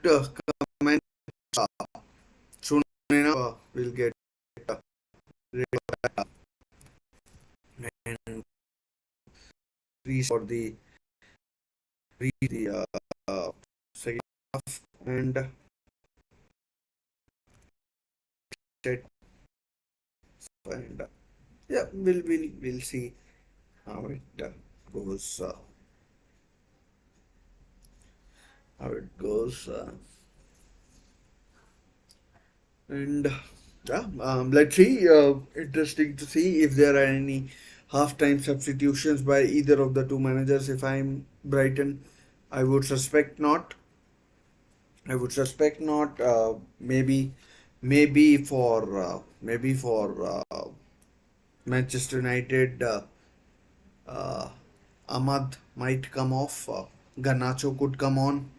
good comment. Uh, Soon enough, we'll get rid of and for the second half, and set, and yeah, we'll see how it goes. How it goes. And yeah, let's see. Interesting to see if there are any half-time substitutions by either of the two managers. If I'm Brighton, I would suspect not. I would suspect not. Maybe for Manchester United, Ahmad might come off. Garnacho could come on.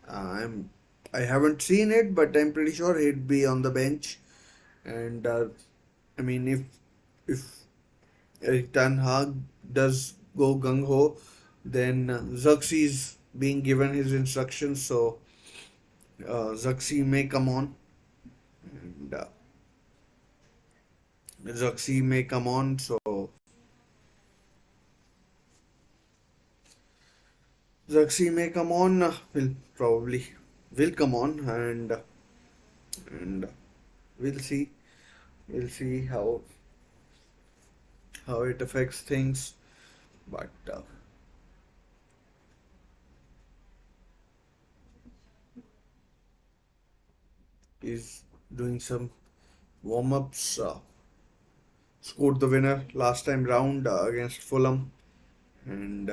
I'm I haven't seen it, but I'm pretty sure he'd be on the bench. And I mean, if Eric Ten Hag does go gung ho, then Xerxes being given his instructions, so Xerxes may come on, and Xerxes may come on. So Zaxi may come on, will probably will come on, and we'll see. We'll see how it affects things. But he's doing some warm ups. Scored the winner last time round against Fulham, and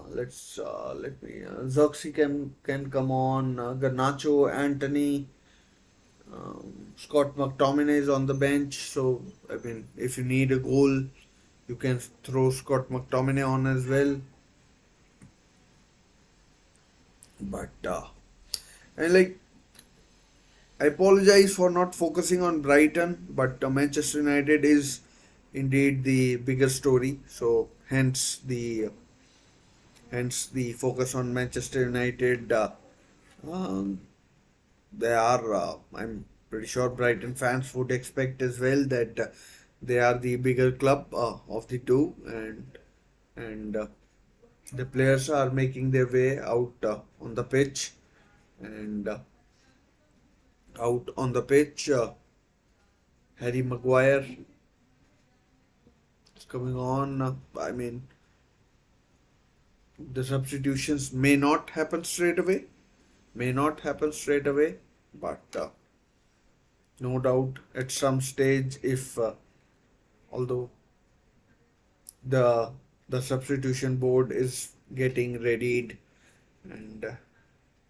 let me Zoxy can come on. Garnacho, Anthony, Scott McTominay is on the bench. So I mean, if you need a goal, you can throw Scott McTominay on as well. But and like I apologize for not focusing on Brighton, but Manchester United is indeed the bigger story. So hence the focus on Manchester United. Um, they are. I'm pretty sure Brighton fans would expect as well that they are the bigger club of the two, and the players are making their way out on the pitch, and out on the pitch. Harry Maguire is coming on. I mean, the substitutions may not happen straight away, but no doubt at some stage, if although the the substitution board is getting readied, and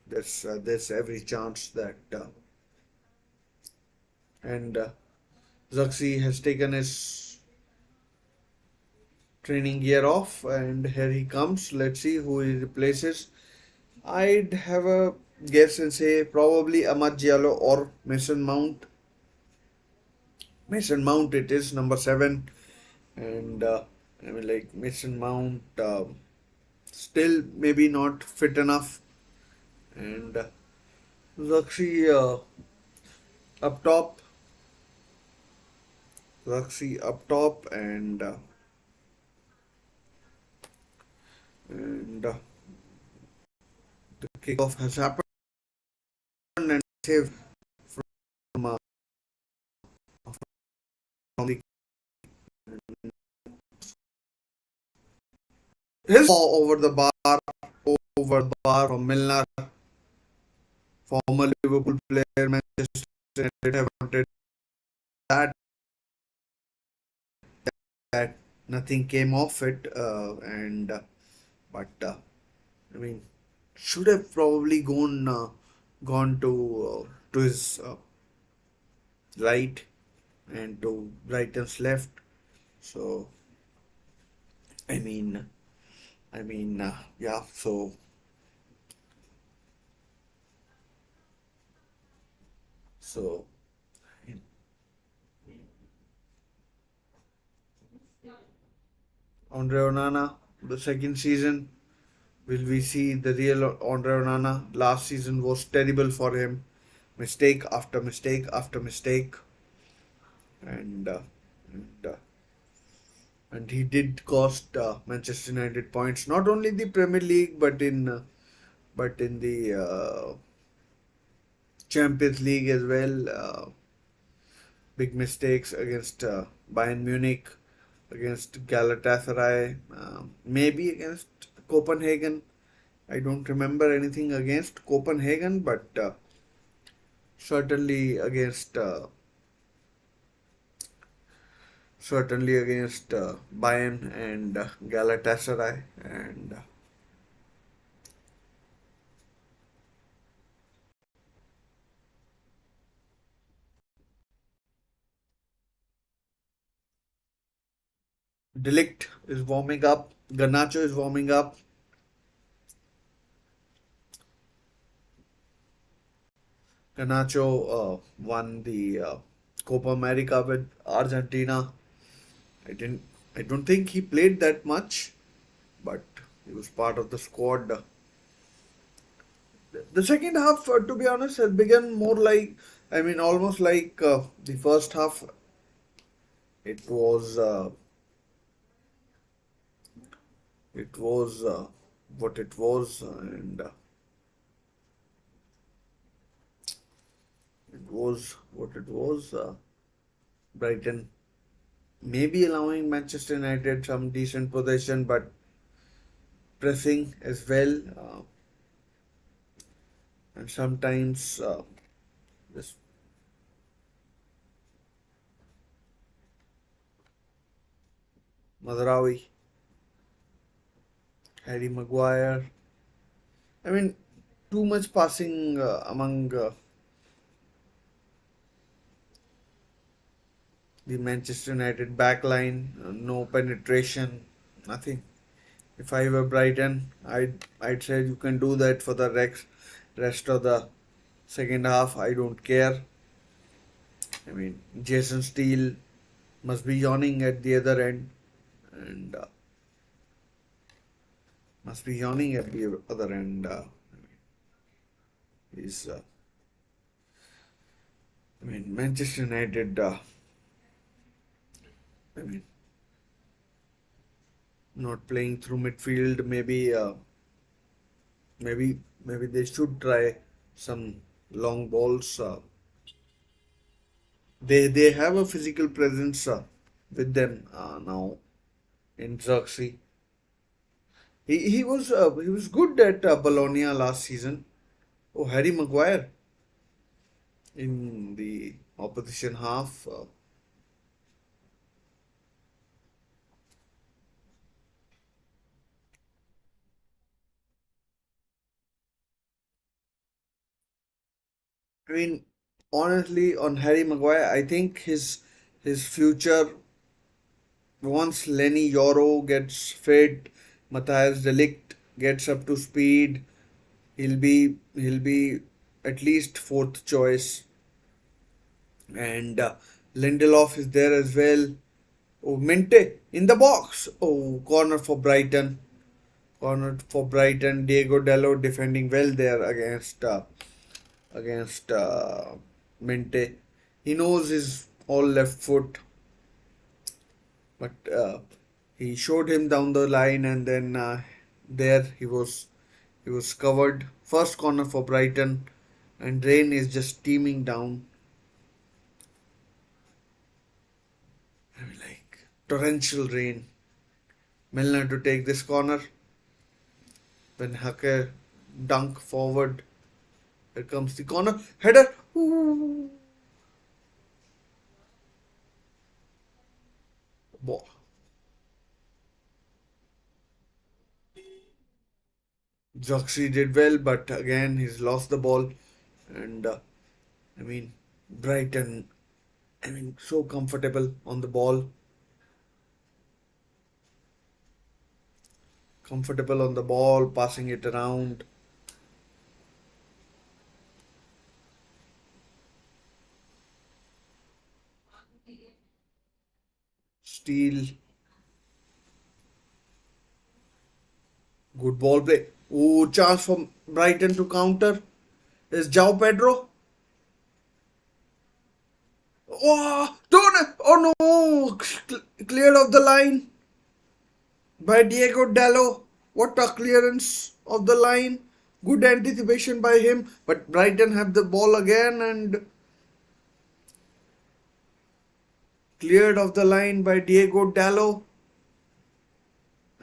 there's every chance that and Zaxi has taken his training gear off, and here he comes. Let's see who he replaces. I'd have a guess and say probably Ahmad Diallo or Mason Mount. Mason Mount it is, number 7, and I mean, like, Mason Mount still maybe not fit enough, and Zakshi up top, and the kickoff has happened, and save from from the his ball over the bar from Milner, former Liverpool player. Manchester United have wanted that that nothing came of it, and but I mean, should have probably gone to his right and to Brighton's left. So I mean, yeah. So Andre Onana, the second season, will we see the real Andre Onana? Last season was terrible for him, mistake after mistake after mistake, and and, uh, and he did cost Manchester United points, not only the Premier League but in the Champions League as well. Big mistakes against Bayern Munich, against Galatasaray, maybe against Copenhagen. I don't remember anything against Copenhagen, but certainly against Bayern and Galatasaray, and Delict is warming up. Garnacho is warming up. Garnacho won the Copa America with Argentina. I didn't. I don't think he played that much, but he was part of the squad. The second half, to be honest, has begun more like, I mean, almost like the first half. It was It was what it was, and it was what it was. Brighton maybe allowing Manchester United some decent possession, but pressing as well, and sometimes this Madrawi, Harry Maguire. I mean, too much passing among the Manchester United backline. No penetration, nothing. If I were Brighton, I'd say you can do that for the rest of the second half. I don't care. I mean, Jason Steele must be yawning at the other end, and must be yawning at the other end. He's, I mean, Manchester United. I mean, not playing through midfield. Maybe they should try some long balls. They have a physical presence with them now in Xerxes. He was good at Bologna last season. Oh, Harry Maguire in the opposition half. I mean, honestly, on Harry Maguire, I think his future once Lenny Yoro gets fit, Matthias Delict gets up to speed, he'll be at least fourth choice, and Lindelof is there as well. Oh, Mente in the box. Oh, corner for Brighton. Corner for Brighton. Diego Dallo defending well there against Mente. He knows his all left foot, but he showed him down the line, and then there he was covered. First corner for Brighton, and rain is just steaming down. I mean, like torrential rain. Milner to take this corner. When Hake dunk forward, here comes the corner header. Ooh. Ball. Joxy did well, but again he's lost the ball, and I mean Brighton. I mean so comfortable on the ball, passing it around. Steal, good ball play. Oh, chance for Brighton to counter. Is João Pedro? Oh, don't! Oh no! Cleared off the line by Diego Dallo. What a clearance of the line. Good anticipation by him. But Brighton have the ball again and cleared off the line by Diego Dallo.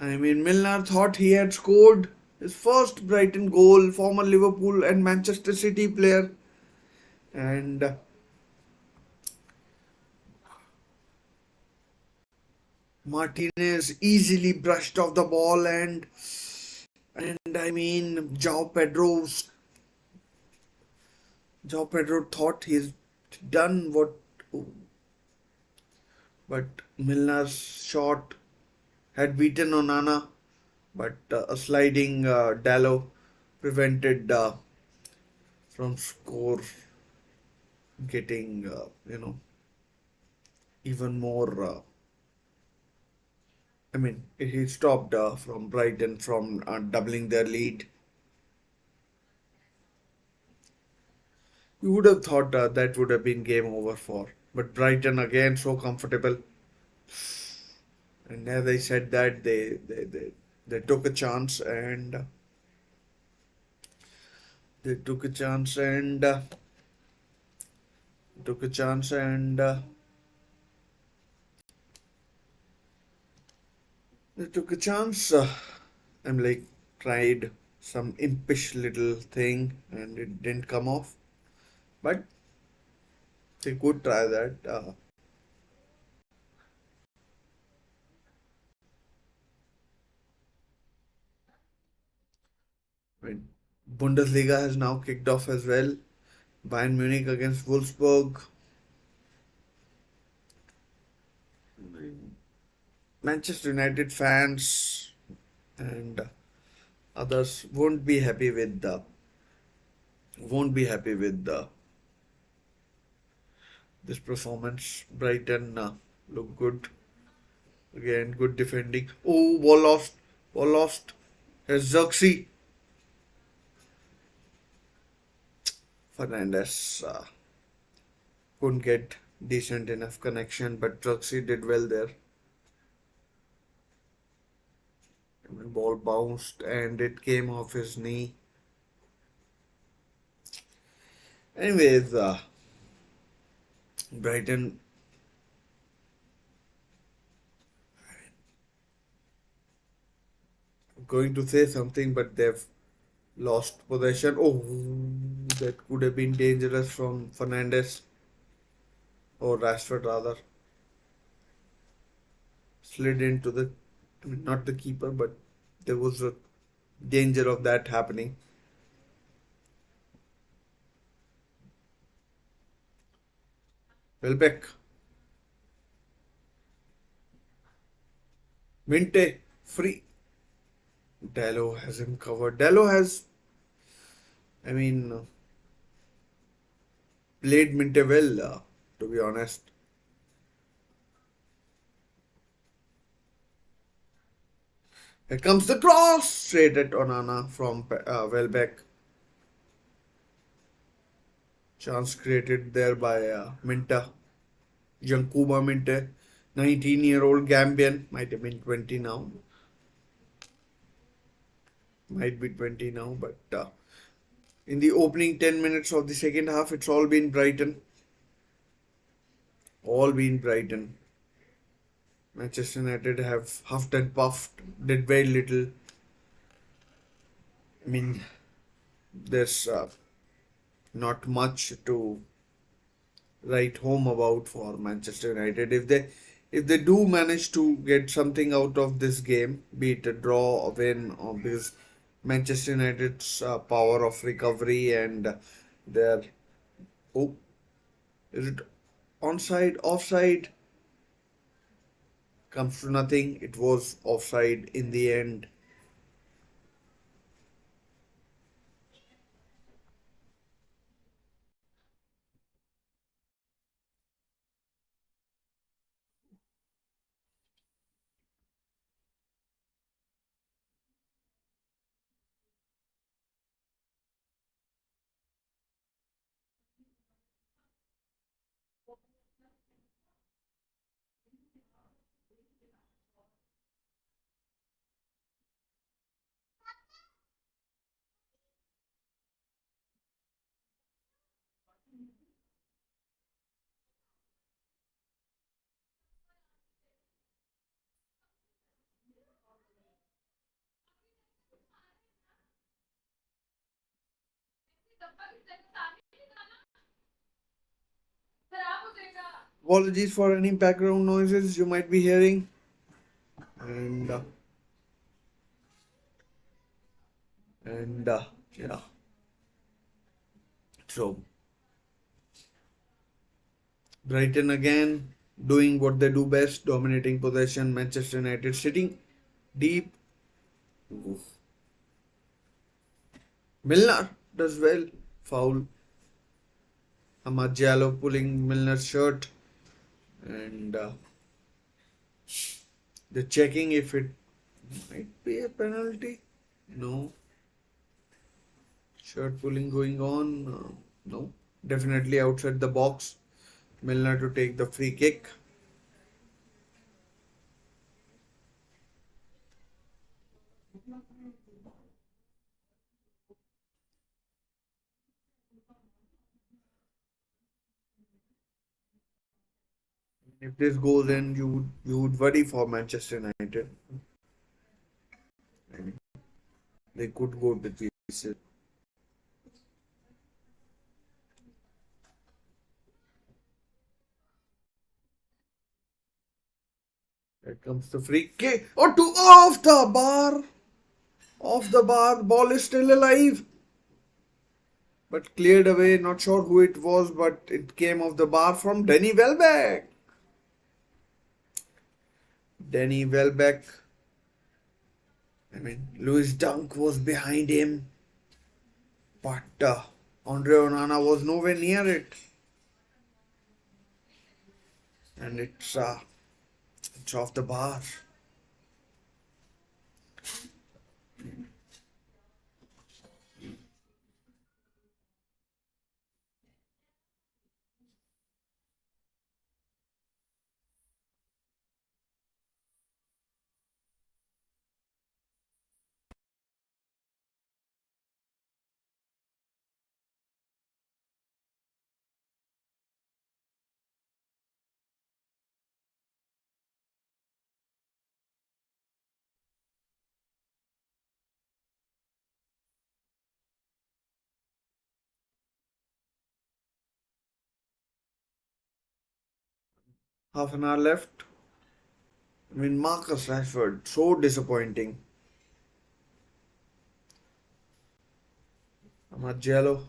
I mean, Milner thought he had scored his first Brighton goal, former Liverpool and Manchester City player. And Martinez easily brushed off the ball, and I mean João Pedro thought he's done what, but Milner's shot had beaten Onana, but a sliding Dallo prevented from score getting even more. I mean, he stopped from Brighton from doubling their lead. You would have thought that would have been game over for, but Brighton again so comfortable. And as I said that They took a chance and they took a chance and took a chance and they took a chance. I'm like tried some impish little thing and it didn't come off, but they could try that. I mean, Bundesliga has now kicked off as well. Bayern Munich against Wolfsburg. Manchester United fans and others won't be happy with this performance. Brighton look good again, good defending. Oh, ball lost. Has Xerxes Fernandez couldn't get decent enough connection, but Xerxes did well there. I mean, ball bounced and it came off his knee. Anyways, Brighton going to say something, but they've lost possession. Oh, that could have been dangerous from Fernandez or Rashford rather. Slid into the, I mean, not the keeper, but there was a danger of that happening. Welbeck, Minte, free. Dallo has him covered. Dallo has, I mean, played Minte well, to be honest. Here comes the cross straight at Onana from Welbeck. Chance created there by Minta. Yankuba Minte, 19-year-old Gambian, might have been 20 now. Might be 20 now, but in the opening 10 minutes of the second half, it's all been Brighton. All been Brighton. Manchester United have huffed and puffed, did very little. I mean, there's not much to write home about for Manchester United. If they do manage to get something out of this game, be it a draw, a win, or because Manchester United's power of recovery and their, oh, is it onside, offside? Comes to nothing. It was offside in the end. Apologies for any background noises you might be hearing. And yeah, so Brighton again doing what they do best, dominating possession. Manchester United sitting deep. Oof. Milner does well. Foul. Amad Diallo pulling Milner's shirt and they're checking if it might be a penalty. No. Shirt pulling going on. No. Definitely outside the box. Milner to take the free kick. If this goes in, you would worry for Manchester United. I mean, they could go to pieces. Here comes the free kick. Or to off the bar. Off the bar. Ball is still alive. But cleared away. Not sure who it was, but it came off the bar from Danny Welbeck. Danny Welbeck. I mean, Louis Dunk was behind him. But Andre Onana was nowhere near it. And it's off the bar. Half an hour left. I mean, Marcus Rashford, so disappointing. Marcelo,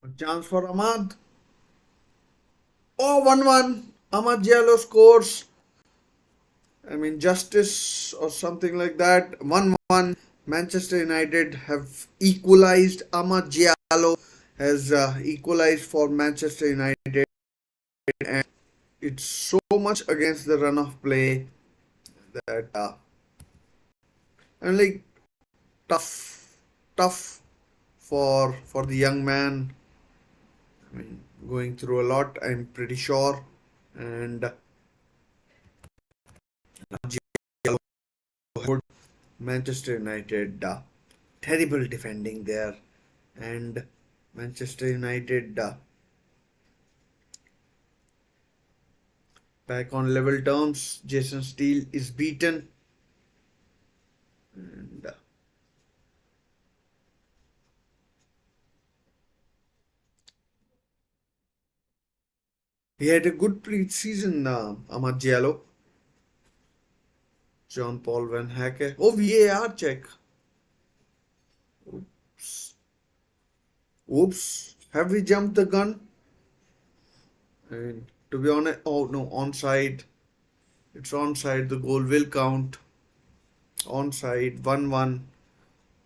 a chance for Ahmad. Oh, 1-1. Ahmad Diallo scores. I mean, justice or something like that. 1-1. Manchester United have equalized. Ahmad Diallo has equalized for Manchester United. And it's so much against the run of play that, and like, tough for the young man. I mean, going through a lot, I'm pretty sure. And Manchester United, terrible defending there. And Manchester United back on level terms. Jason Steele is beaten. And he had a good pre-season, Ahmad Diallo. John Paul Van Hacke. Oh, VAR check. Oops. Oops. Have we jumped the gun? I mean, to be honest, oh no, onside. It's onside. The goal will count. Onside. 1-1.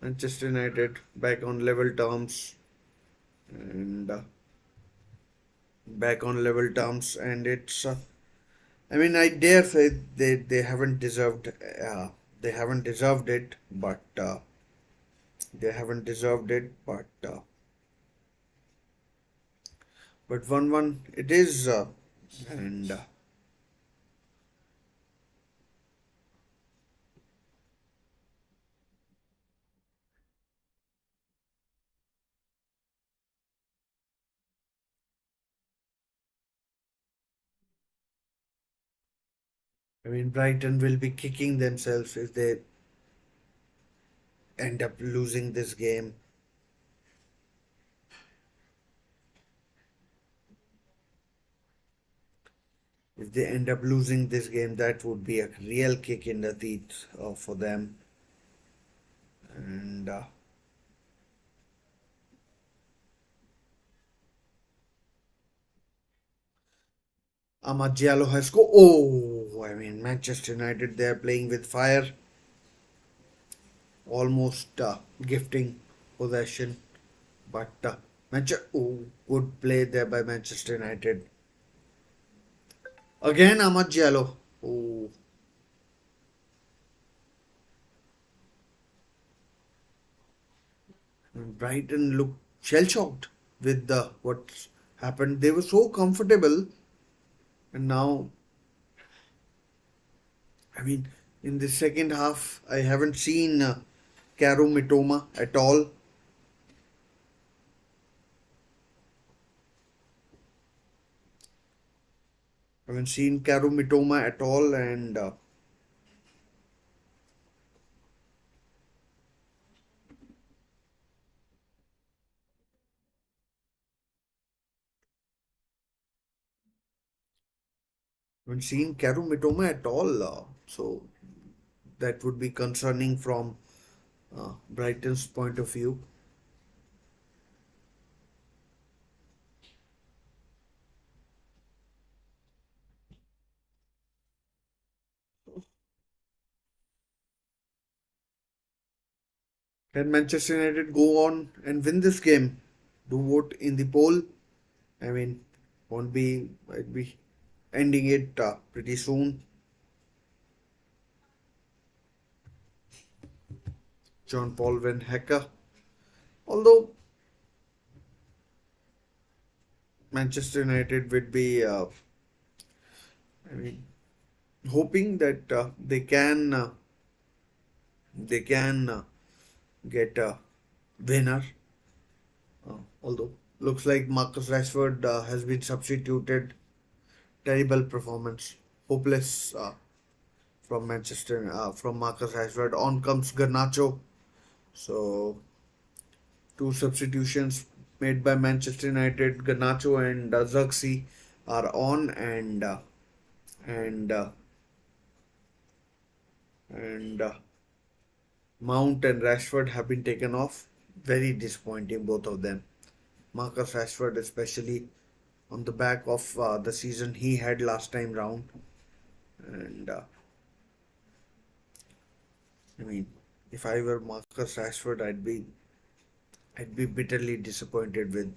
Manchester United back on level terms. And back on level terms. And it's. I mean, I dare say they haven't deserved. They haven't deserved it, but they haven't deserved it. But 1-1 it is. And I mean, Brighton will be kicking themselves if they end up losing this game. If they end up losing this game, that would be a real kick in the teeth for them. And Amad Diallo has scored. Oh, I mean, Manchester United, they are playing with fire, almost gifting possession. But good play there by Manchester United. Again, Amad Diallo. Oh, Brighton looked shell shocked with the what happened. They were so comfortable, and now, I mean, in the second half, I haven't seen Caro Mitoma at all. I haven't seen Caro Mitoma at all, and haven't seen Caro Mitoma at all. So that would be concerning from Brighton's point of view. Can Manchester United go on and win this game? Do vote in the poll. I mean, won't be I'd be ending it pretty soon. John Paul Van Hecker. Although Manchester United would be, I mean, hoping that they can get a winner. Although looks like Marcus Rashford has been substituted. Terrible performance, hopeless from Marcus Rashford. On comes Garnacho. So two substitutions made by Manchester United. Garnacho and Zirkzee are on, and and Mount and Rashford have been taken off. Very disappointing, both of them. Marcus Rashford, especially on the back of the season he had last time round, and I mean, if I were Marcus Rashford, I'd be bitterly disappointed with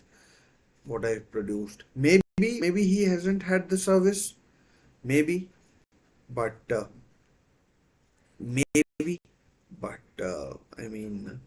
what I've produced. Maybe he hasn't had the service, maybe, but maybe, but I mean,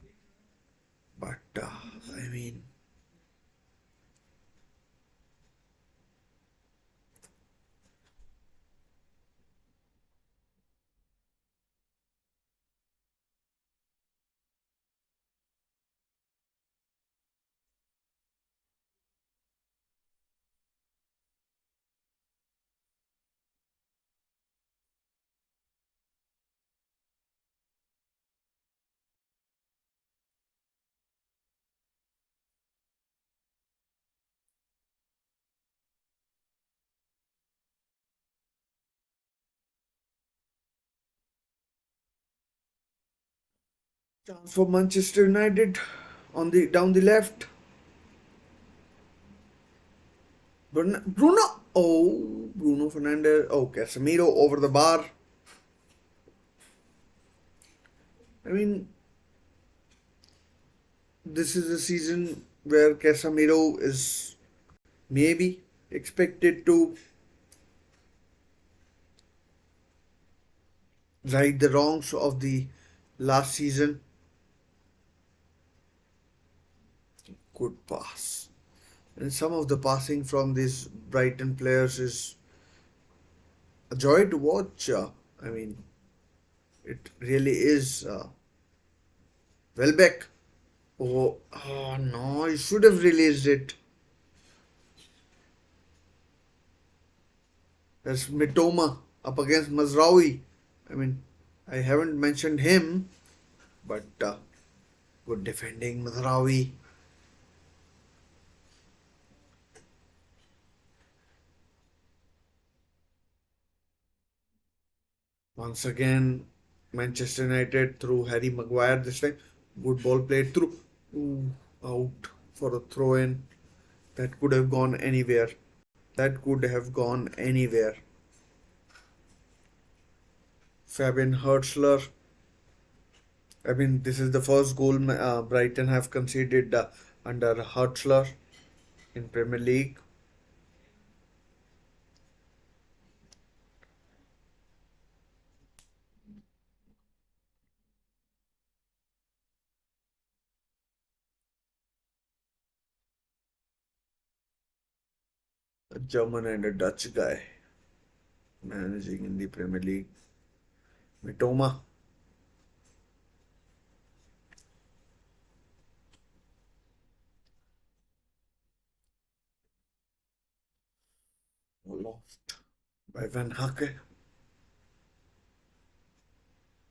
chance for Manchester United on the down the left. Bruno, oh, Bruno Fernandes, oh, Casemiro over the bar. I mean, this is a season where Casemiro is maybe expected to right the wrongs of the last season. Good pass. And some of the passing from these Brighton players is a joy to watch. I mean, it really is. Welbeck. Oh no, he should have released it. There's Mitoma up against Mazraoui. I mean, I haven't mentioned him, but good defending Mazraoui. Once again, Manchester United through Harry Maguire this time. Good ball played through. Ooh, out for a throw in. That could have gone anywhere. That could have gone anywhere. Fabian Hertzler. I mean, this is the first goal Brighton have conceded under Hertzler in Premier League. A German and a Dutch guy managing in the Premier League. Mitoma. Lost by Van Hake.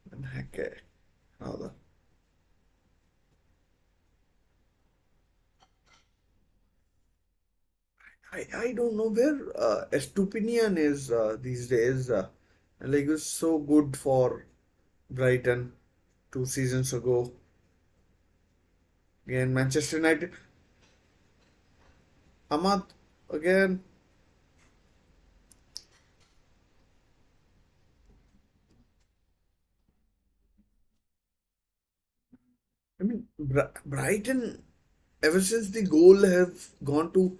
Van Hake, rather. I don't know where Estupinian is these days. Like, he was so good for Brighton 2 seasons ago. Again, Manchester United. Ahmad again. I mean, Brighton, ever since the goal have gone to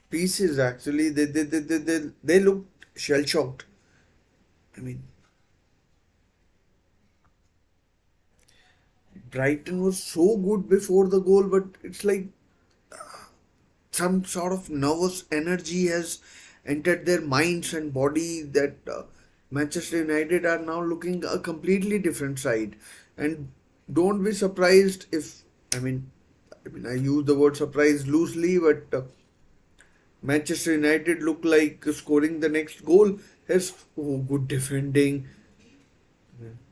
pieces, actually, they looked shell shocked. I mean, Brighton was so good before the goal, but it's like some sort of nervous energy has entered their minds and body that Manchester United are now looking a completely different side. And don't be surprised if, I mean, I use the word surprise loosely, but Manchester United look like scoring the next goal. Has good defending.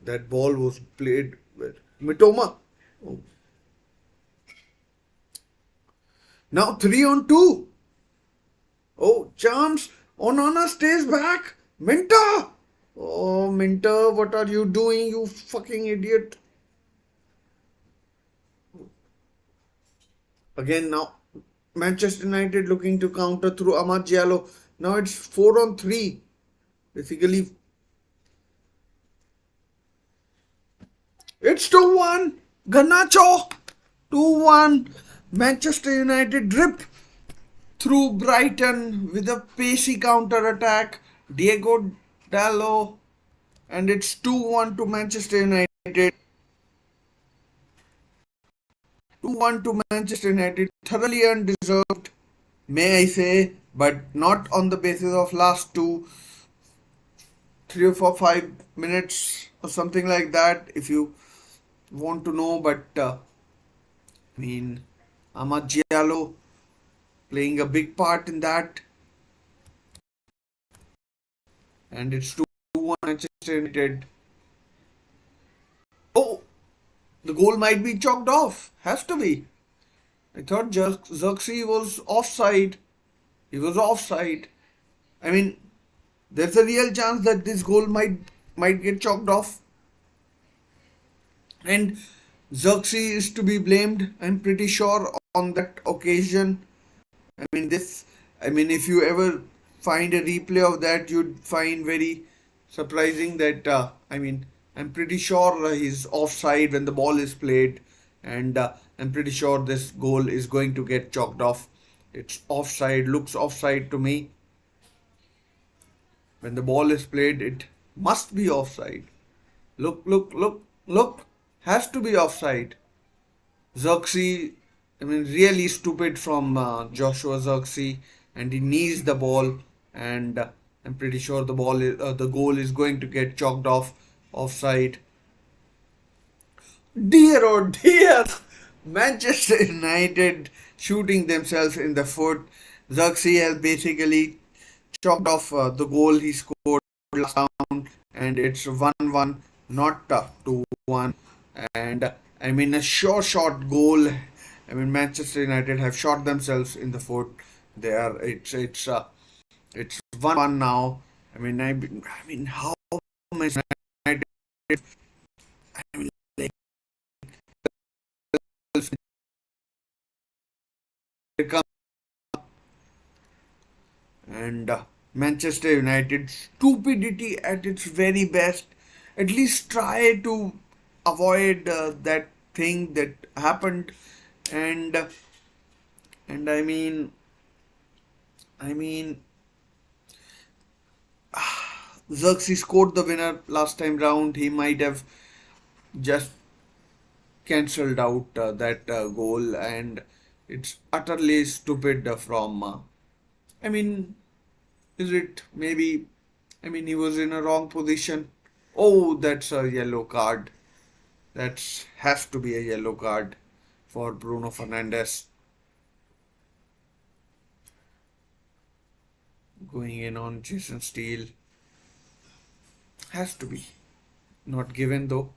That ball was played with Mitoma. Oh. Now 3-on-2. Oh, chance. Onana stays back. Minter. Oh, Minter, what are you doing, you fucking idiot? Again, now Manchester United looking to counter through Amad Diallo. Now it's 4-on-3. Basically, it's 2-1. Garnacho. 2-1. Manchester United drip through Brighton with a pacey counter attack. Diego Dallo. And it's 2-1 to Manchester United. 2-1 to Manchester United. Thoroughly undeserved, may I say, but not on the basis of last 3 or 4, 5 minutes or something like that, if you want to know. But I mean, Amad Diallo playing a big part in that, and it's 2-1 Manchester United. Oh, the goal might be chalked off. Has to be. I thought Xerxes was offside. He was offside. I mean, there's a real chance that this goal might get chalked off. And Xerxes is to be blamed, I'm pretty sure, on that occasion. I mean, if you ever find a replay of that, you'd find very surprising that, I'm pretty sure he's offside when the ball is played, and I'm pretty sure this goal is going to get chalked off. It's offside, looks offside to me. When the ball is played, it must be offside. Look, look, look, look. Has to be offside. Xerxes, really stupid from Joshua Xerxes, and he knees the ball, and I'm pretty sure the goal is going to get chalked off offside. Dear oh dear, Manchester United shooting themselves in the foot. Xerxes has basically chalked off the goal he scored last round, and it's 1-1, not 2-1. And a sure shot goal. Manchester United have shot themselves in the foot. It's 1-1 now. How Manchester United, like, come, and Manchester United stupidity at its very best. At least try to avoid that thing that happened, and and I mean Xerxes scored the winner last time round. He might have just cancelled out that goal, and It's utterly stupid from. I mean, is it maybe? I mean, he was in a wrong position. Oh, that's a yellow card. That has to be a yellow card for Bruno Fernandes going in on Jason Steele. Has to be. Not given though.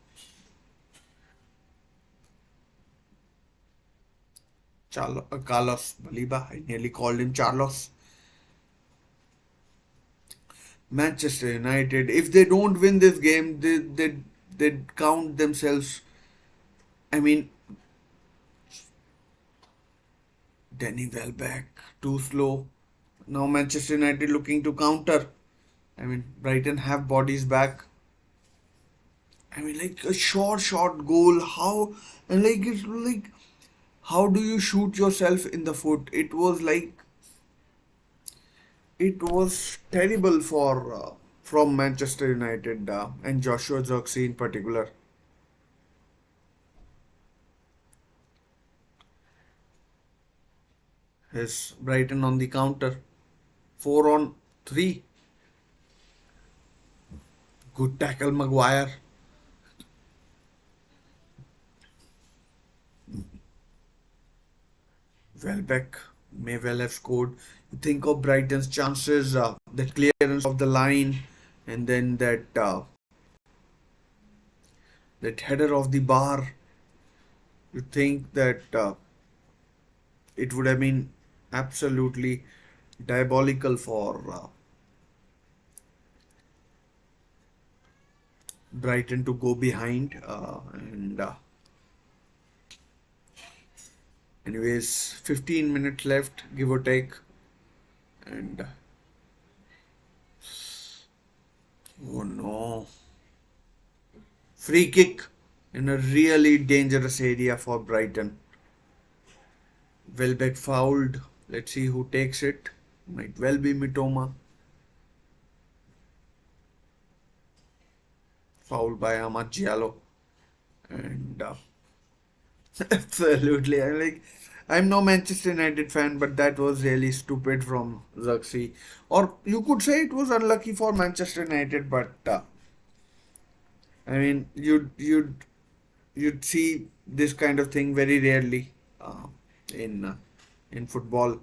Carlos Baliba. I nearly called him Charlos. Manchester United. If they don't win this game, they count themselves. I mean, Danny Welbeck too slow. Now Manchester United looking to counter. I mean, Brighton have bodies back. I mean, like a short goal. How and like it's like how do you shoot yourself in the foot? It was terrible for from Manchester United and Joshua Zirkzee in particular. His Brighton on the counter, 4-on-3. Good tackle, Maguire. Welbeck may well have scored. You think of Brighton's chances, the clearance of the line, and then that header of the bar. You think that it would have been absolutely diabolical for Brighton to go behind. And anyways, 15 minutes left, give or take. And oh no. Free kick in a really dangerous area for Brighton. Welbeck fouled. Let's see who takes it. Might well be Mitoma. Fouled by Amad Diallo. And absolutely, I'm no Manchester United fan, but that was really stupid from Zirkzee. Or you could say it was unlucky for Manchester United, but I mean, you'd see this kind of thing very rarely in football,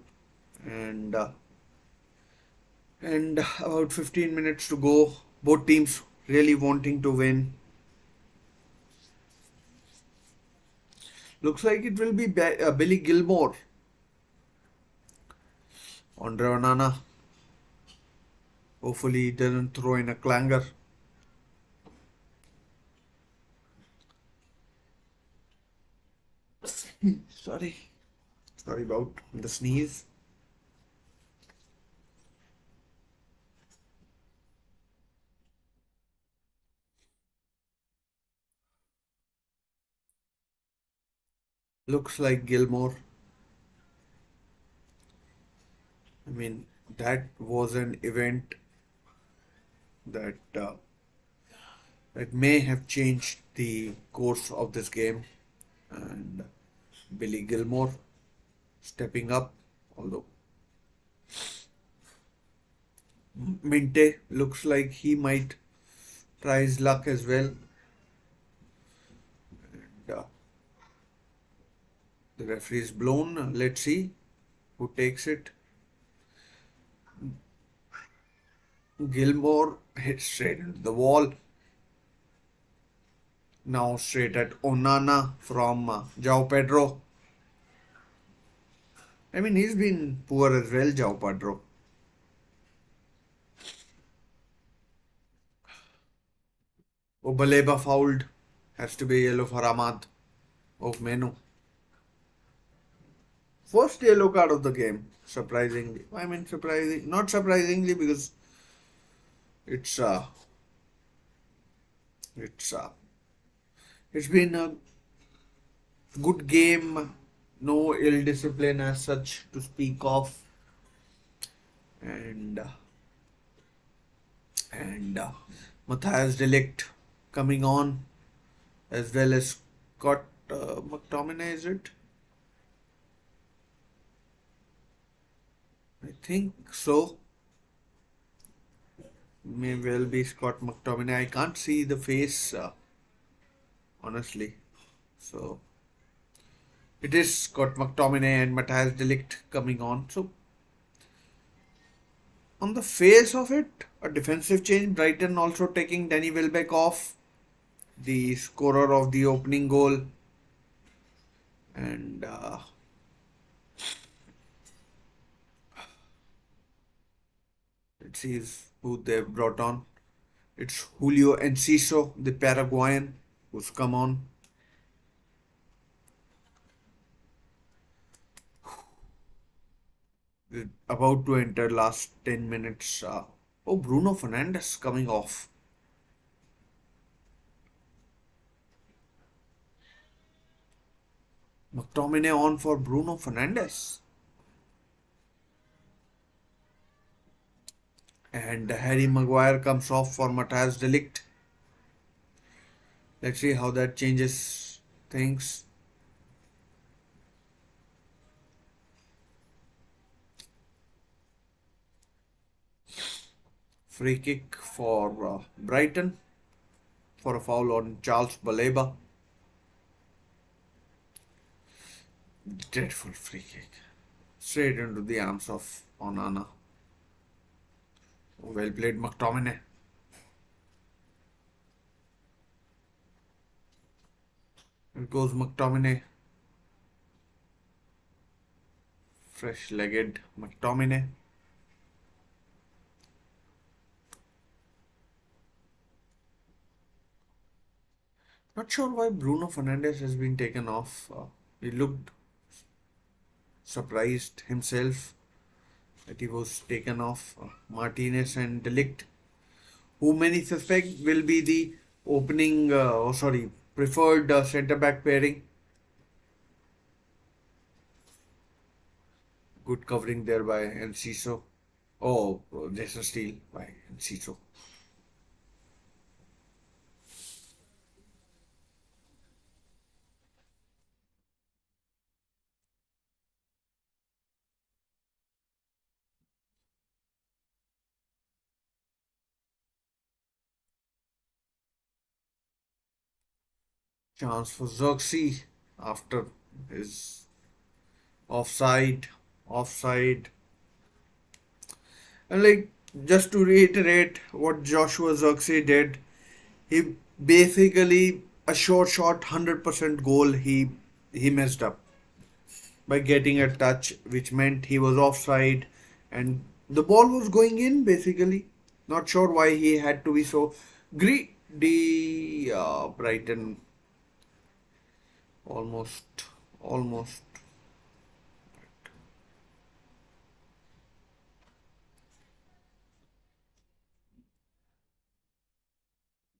and about 15 minutes to go. Both teams really wanting to win. Looks like it will be Billy Gilmore. Andre Onana. Hopefully he doesn't throw in a clanger. Sorry. Sorry about the sneeze. Looks like Gilmore. I mean, that was an event that that may have changed the course of this game. And Billy Gilmore stepping up, although Minte looks like he might try his luck as well. And, the referee is blown. Let's see who takes it. Gilmore hits straight into the wall. Now straight at Onana from João Pedro. I mean, he's been poor as well, João Pedro. Baleba fouled. Has to be yellow for Ahmad of Menu. First yellow card of the game, surprisingly. I mean, not surprisingly because it's it's uh, it's been a good game, no ill discipline as such to speak of, and Matthias de Ligt coming on, as well as Scott McTominay, is it? I think so. May well be Scott McTominay. I can't see the face, honestly. So it is Scott McTominay and Matthias de Ligt coming on. So on the face of it, a defensive change. Brighton also taking Danny Welbeck off, the scorer of the opening goal, and let's see who they've brought on. It's Julio Enciso, the Paraguayan, who's come on. About to enter last 10 minutes. Oh, Bruno Fernandes coming off. McTominay on for Bruno Fernandes. And Harry Maguire comes off for Matthias de Ligt. Let's see how that changes things. Free kick for Brighton for a foul on Charles Baleba. Dreadful free kick. Straight into the arms of Onana. Well played, McTominay. It goes McTominay. Fresh-legged McTominay. Not sure why Bruno Fernandes has been taken off. He looked surprised himself that he was taken off. Martinez and De Ligt, who many suspect will be the opening, preferred centre back pairing. Good covering there by Enciso. Oh, there's a steal by Enciso. Chance for Xerxes after his offside, offside. And like, just to reiterate what Joshua Xerxes did, he basically a short 100% goal he messed up by getting a touch, which meant he was offside, and the ball was going in basically. Not sure why he had to be so greedy. Brighton almost.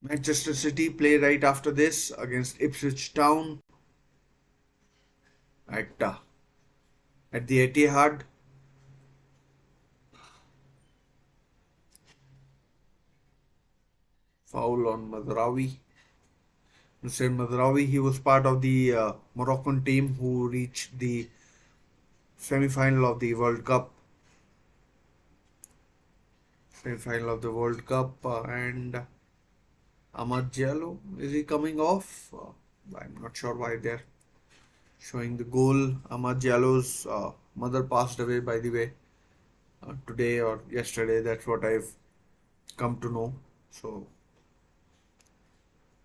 Manchester City play right after this against Ipswich Town at the Etihad. Foul on Mazraoui. Hussein Mazraoui, he was part of the Moroccan team who reached the semi-final of the World Cup. Semi-final of the World Cup, and Ahmad Diallo, is he coming off? I'm not sure why they're showing the goal. Ahmad Diallo's mother passed away, by the way, today or yesterday. That's what I've come to know. So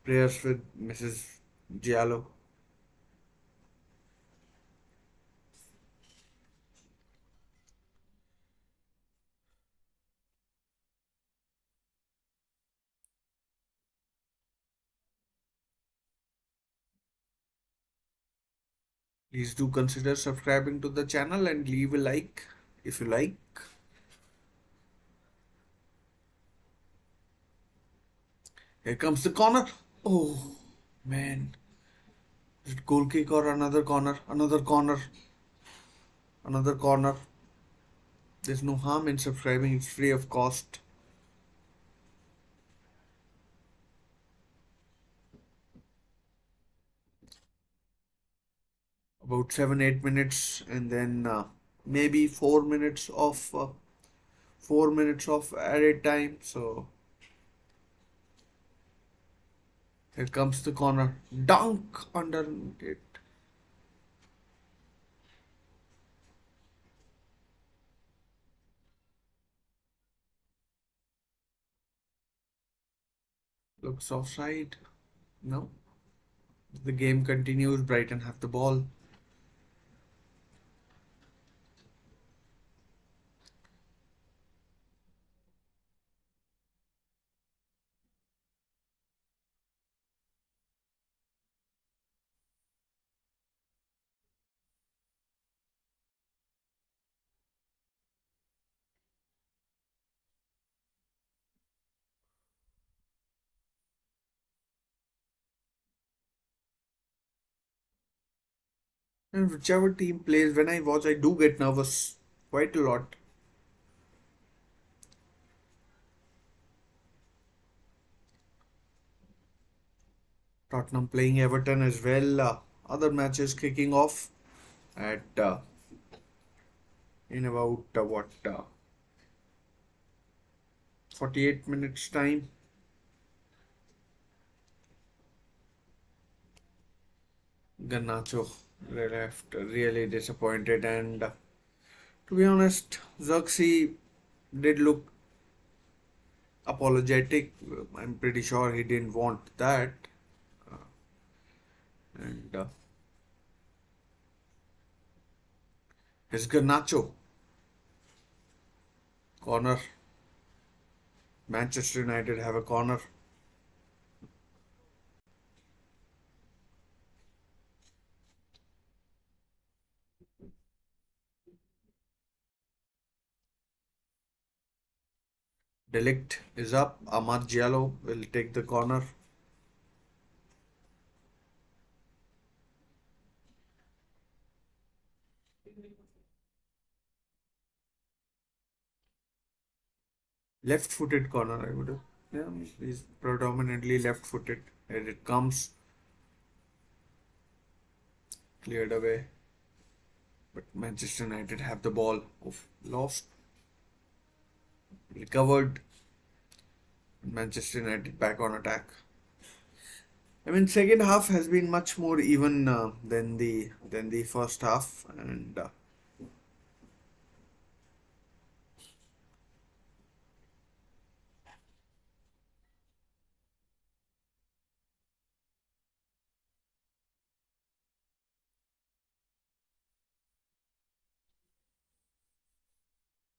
prayers with Mrs. Diallo. Please do consider subscribing to the channel and leave a like if you like. Here comes the corner. Oh, man. Is it goal kick or another corner? Another corner. Another corner. There's no harm in subscribing. It's free of cost. About 7-8 minutes, and then maybe 4 minutes of added time. So here comes the corner, dunk under it. Looks offside. No, the game continues. Brighton have the ball. And whichever team plays, when I watch, I do get nervous quite a lot. Tottenham playing Everton as well. Other matches kicking off at in about 48 minutes time. Garnacho left really disappointed, and to be honest, Xerxes did look apologetic. I'm pretty sure he didn't want that. And His Garnacho corner. Manchester United have a corner. Delict is up. Ahmad Diallo will take the corner. Left-footed corner, I would have. Yeah, he's predominantly left-footed. And it comes cleared away. But Manchester United have the ball. Oof, lost. Recovered. Manchester United back on attack. I mean, second half has been much more even than the first half, and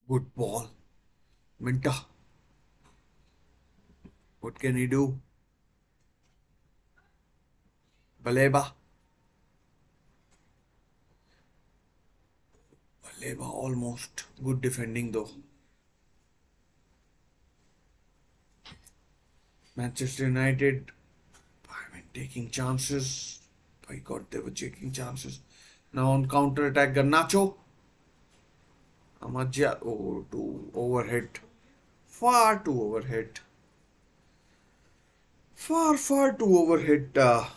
good ball. Minta, what can he do? Baleba, Baleba almost good defending though. Manchester United, I mean, taking chances. By God, they were taking chances. Now on counter attack, Garnacho. Amadja, oh, too overhit. Far too overhit. Far too overhit.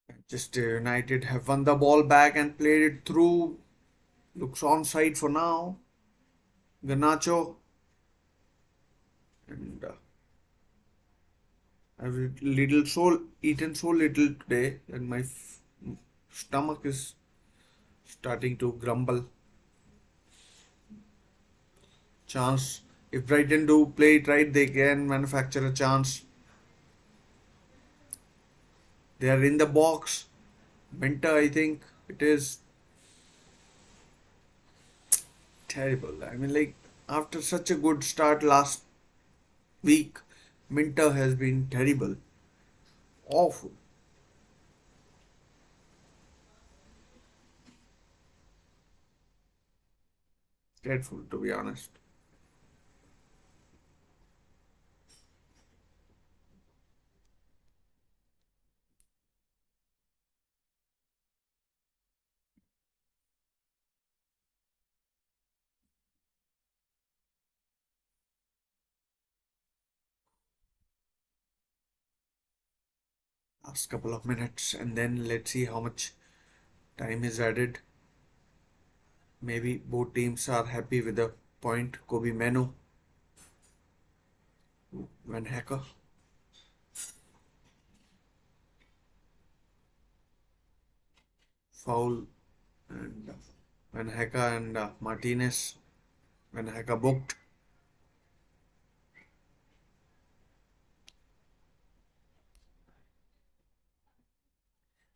Manchester United have won the ball back and played it through. Looks onside for now. Garnacho. And I've eaten so little today, and my stomach is starting to grumble. Chance. If Brighton do play it right, they can manufacture a chance. They are in the box. Minter, I think it is terrible. I mean, like, after such a good start last week, Minter has been terrible. Awful. Dreadful, to be honest. Last couple of minutes, and then let's see how much time is added. Maybe both teams are happy with the point. Kobe Manu, Van Hacker, foul, and Van Hacker and Martinez. Van Hacker booked.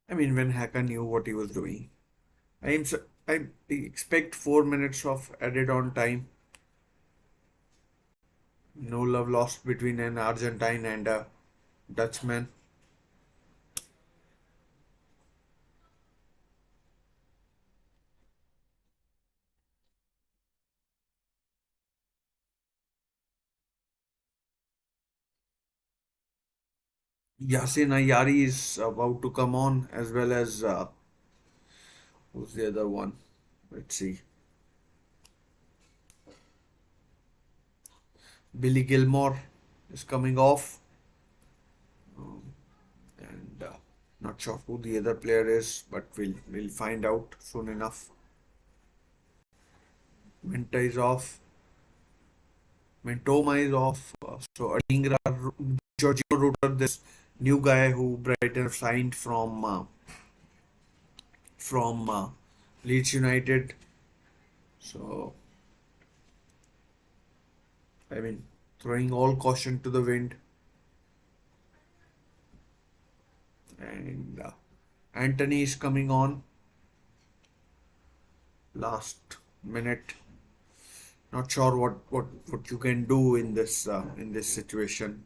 I mean, Van Hacker knew what he was doing. I expect 4 minutes of added on time. No love lost between an Argentine and a Dutchman. Yasin Ayari is about to come on, as well as who's the other one? Let's see. Billy Gilmore is coming off, and not sure who the other player is, but we'll find out soon enough. Minta is off. Mentoma is off. So Adingra, Giorgio Rutter, this new guy who Brighton have signed from Leeds United. So I mean, throwing all caution to the wind, and Anthony is coming on last minute. Not sure what you can do in this situation.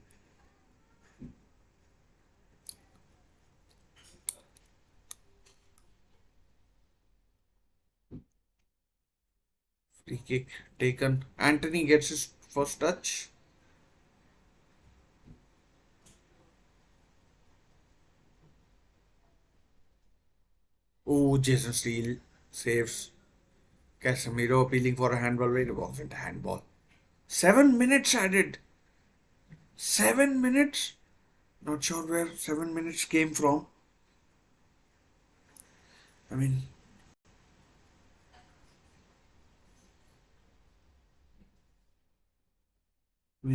Free kick taken. Anthony gets his first touch. Oh, Jason Steele saves. Casemiro appealing for a handball. Wait, it wasn't a handball. 7 minutes added. 7 minutes. Not sure where 7 minutes came from. I mean,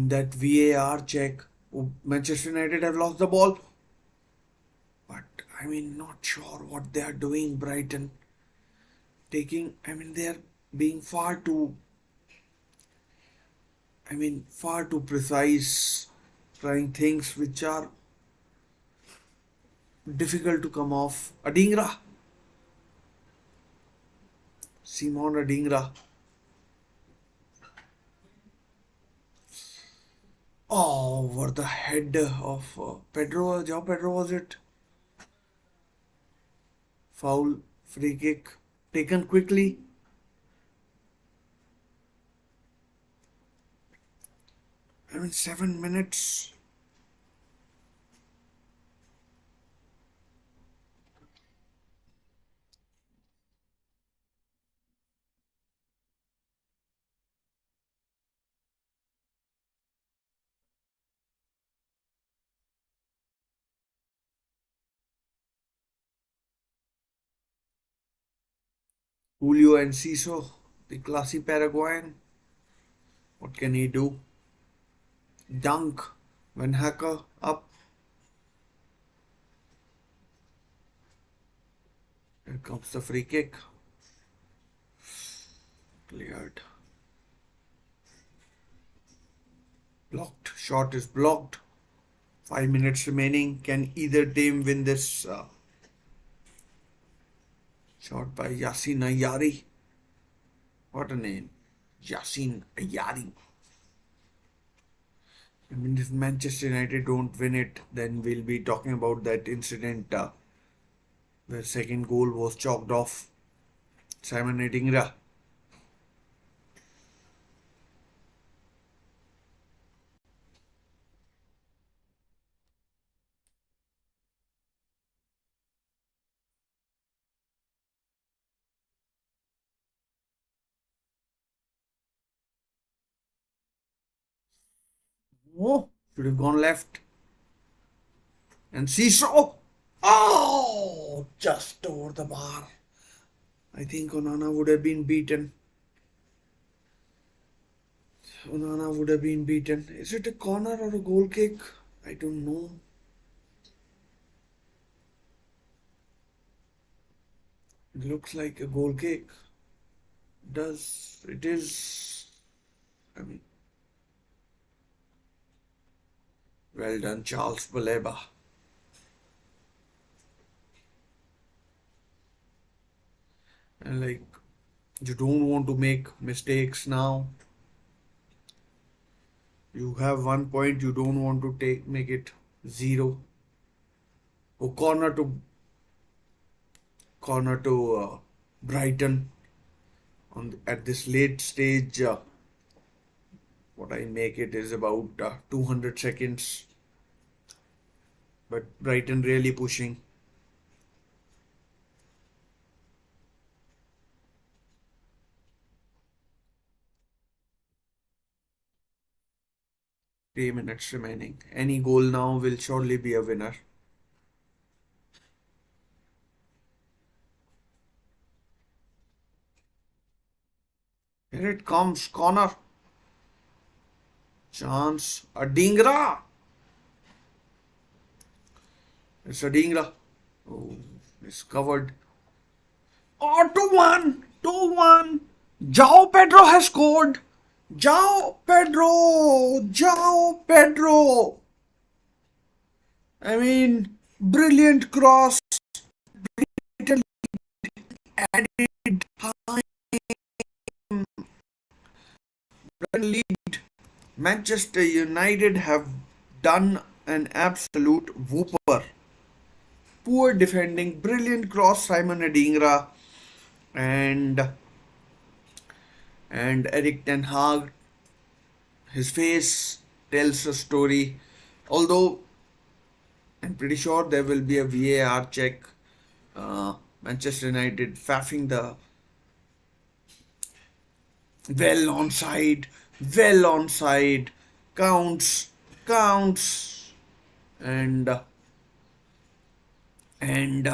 that VAR check. Oh, Manchester United have lost the ball, but I mean, not sure what they are doing. Brighton taking. I mean, they are being far too. I mean, far too precise, trying things which are difficult to come off. Adingra, Simon Adingra. Oh, over the head of Pedro. João Pedro was it? Foul, free kick, taken quickly. I mean, 7 minutes. Julio Enciso, the classy Paraguayan. What can he do? Dunk. Van Hacker up. Here comes the free kick. Cleared. Blocked. Shot is blocked. 5 minutes remaining. Can either team win this? Shot by Yasin Ayari. What a name. Yasin Ayari. I mean, if Manchester United don't win it, then we'll be talking about that incident where second goal was chalked off. Simon Adingra. Oh, should have gone left. And Ciso. Oh, just over the bar. I think Onana would have been beaten. Onana would have been beaten. Is it a corner or a goal kick? I don't know. It looks like a goal kick. Does it is? I mean, well done, Charles Baleba. And like, you don't want to make mistakes now. You have 1 point. You don't want to make it zero. Oh, corner to Brighton at this late stage. What I make it is about 200 seconds. But Brighton really pushing. 3 minutes remaining. Any goal now will surely be a winner. Here it comes, corner. Chance. A Dingra. It's a Dingra. Oh, it's covered. Oh, 2-1. 2-1. Jao Pedro has scored. Jao Pedro. Jao Pedro. I mean, brilliant cross. Added time. Lead. Manchester United have done an absolute whooper. Poor defending, brilliant cross, Simon Adingra and Eric Ten Hag. His face tells a story. Although I'm pretty sure there will be a VAR check. Manchester United faffing the well on side, counts, and and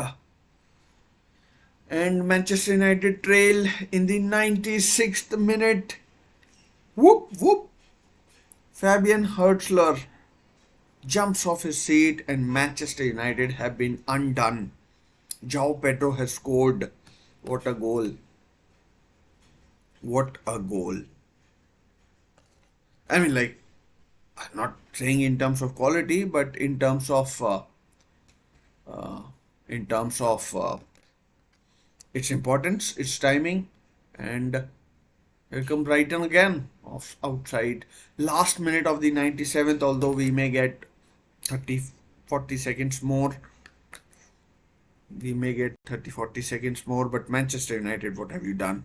and Manchester United trail in the 96th minute. Whoop whoop! Fabian Hertzler jumps off his seat, and Manchester United have been undone. João Pedro has scored. What a goal! What a goal! I mean, like, I'm not saying in terms of quality, but uh, in terms of its importance, its timing, and here come Brighton again off outside. Last minute of the 97th, although we may get 30, 40 seconds more. We may get 30, 40 seconds more, but Manchester United, what have you done?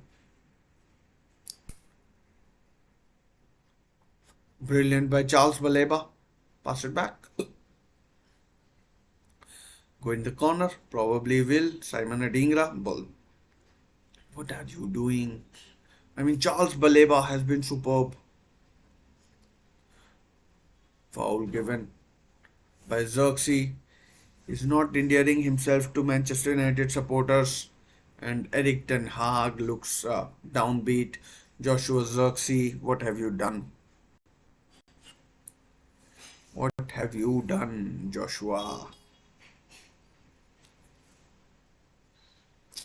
Brilliant by Charles Baleba. Pass it back. Go in the corner. Probably will. Simon Adingra. Ball. What are you doing? I mean, Charles Baleba has been superb. Foul given by Xerxes. Is not endearing himself to Manchester United supporters. And Eric Ten Hag looks downbeat. Joshua Xerxes, what have you done? What have you done, Joshua?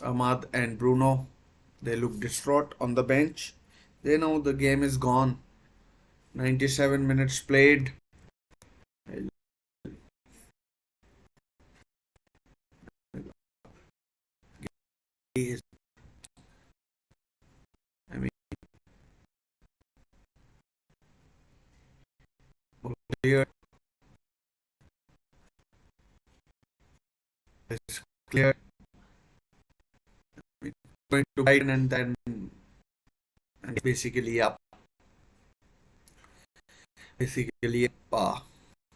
Ahmad and Bruno, they look distraught on the bench. They know the game is gone. 97 minutes played. I mean, clear is clear. Going to Brighton and then and basically up. Basically up.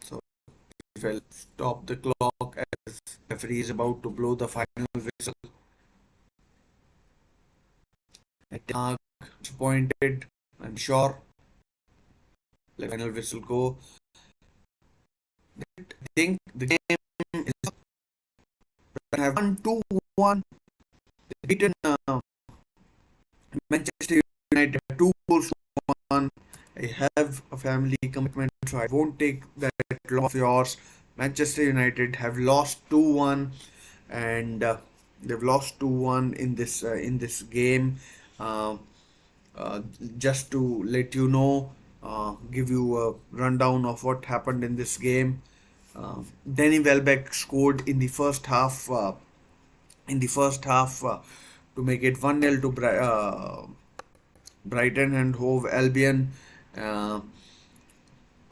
So will stop the clock as referee is about to blow the final whistle. Tag disappointed, I'm sure. Let final whistle go. I think the game is have won 2-1. Beaten Manchester United 2 goals to 1. I have a family commitment, so I won't take that long of yours. Manchester United have lost 2-1, and they've lost 2-1 in this game. Uh, uh, just to let you know, give you a rundown of what happened in this game. Danny Welbeck scored in the first half. To make it 1-0 to Brighton and Hove Albion. Uh,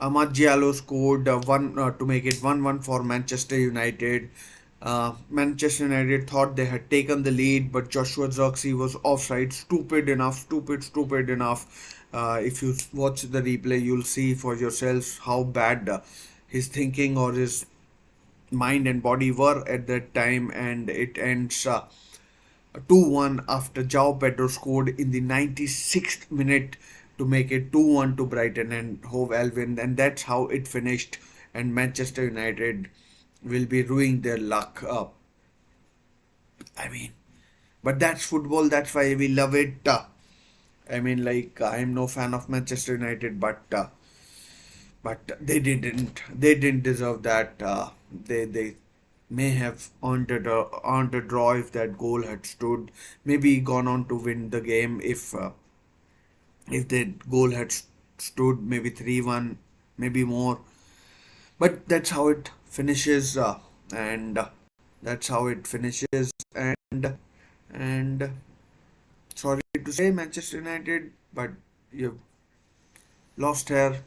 Amad Diallo scored one to make it 1-1 for Manchester United. Manchester United thought they had taken the lead, but Joshua Zirkzee was offside. Stupid enough. If you watch the replay, you'll see for yourselves how bad his thinking or his mind and body were at that time, and it ends 2-1 after João Pedro scored in the 96th minute to make it 2-1 to Brighton and Hove Albion, and that's how it finished. And Manchester United will be ruining their luck. I mean, but that's football. That's why we love it. I'm no fan of Manchester United, but they didn't deserve that. They may have earned a draw if that goal had stood. Maybe gone on to win the game if that goal had stood. Maybe 3-1, maybe more. But that's how it finishes, and that's how it finishes. And sorry to say, Manchester United, but you've lost here.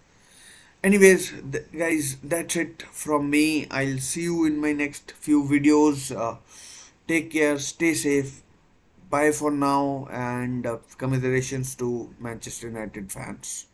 Anyways, guys, that's it from me. I'll see you in my next few videos. Take care, stay safe. Bye for now, and commiserations to Manchester United fans.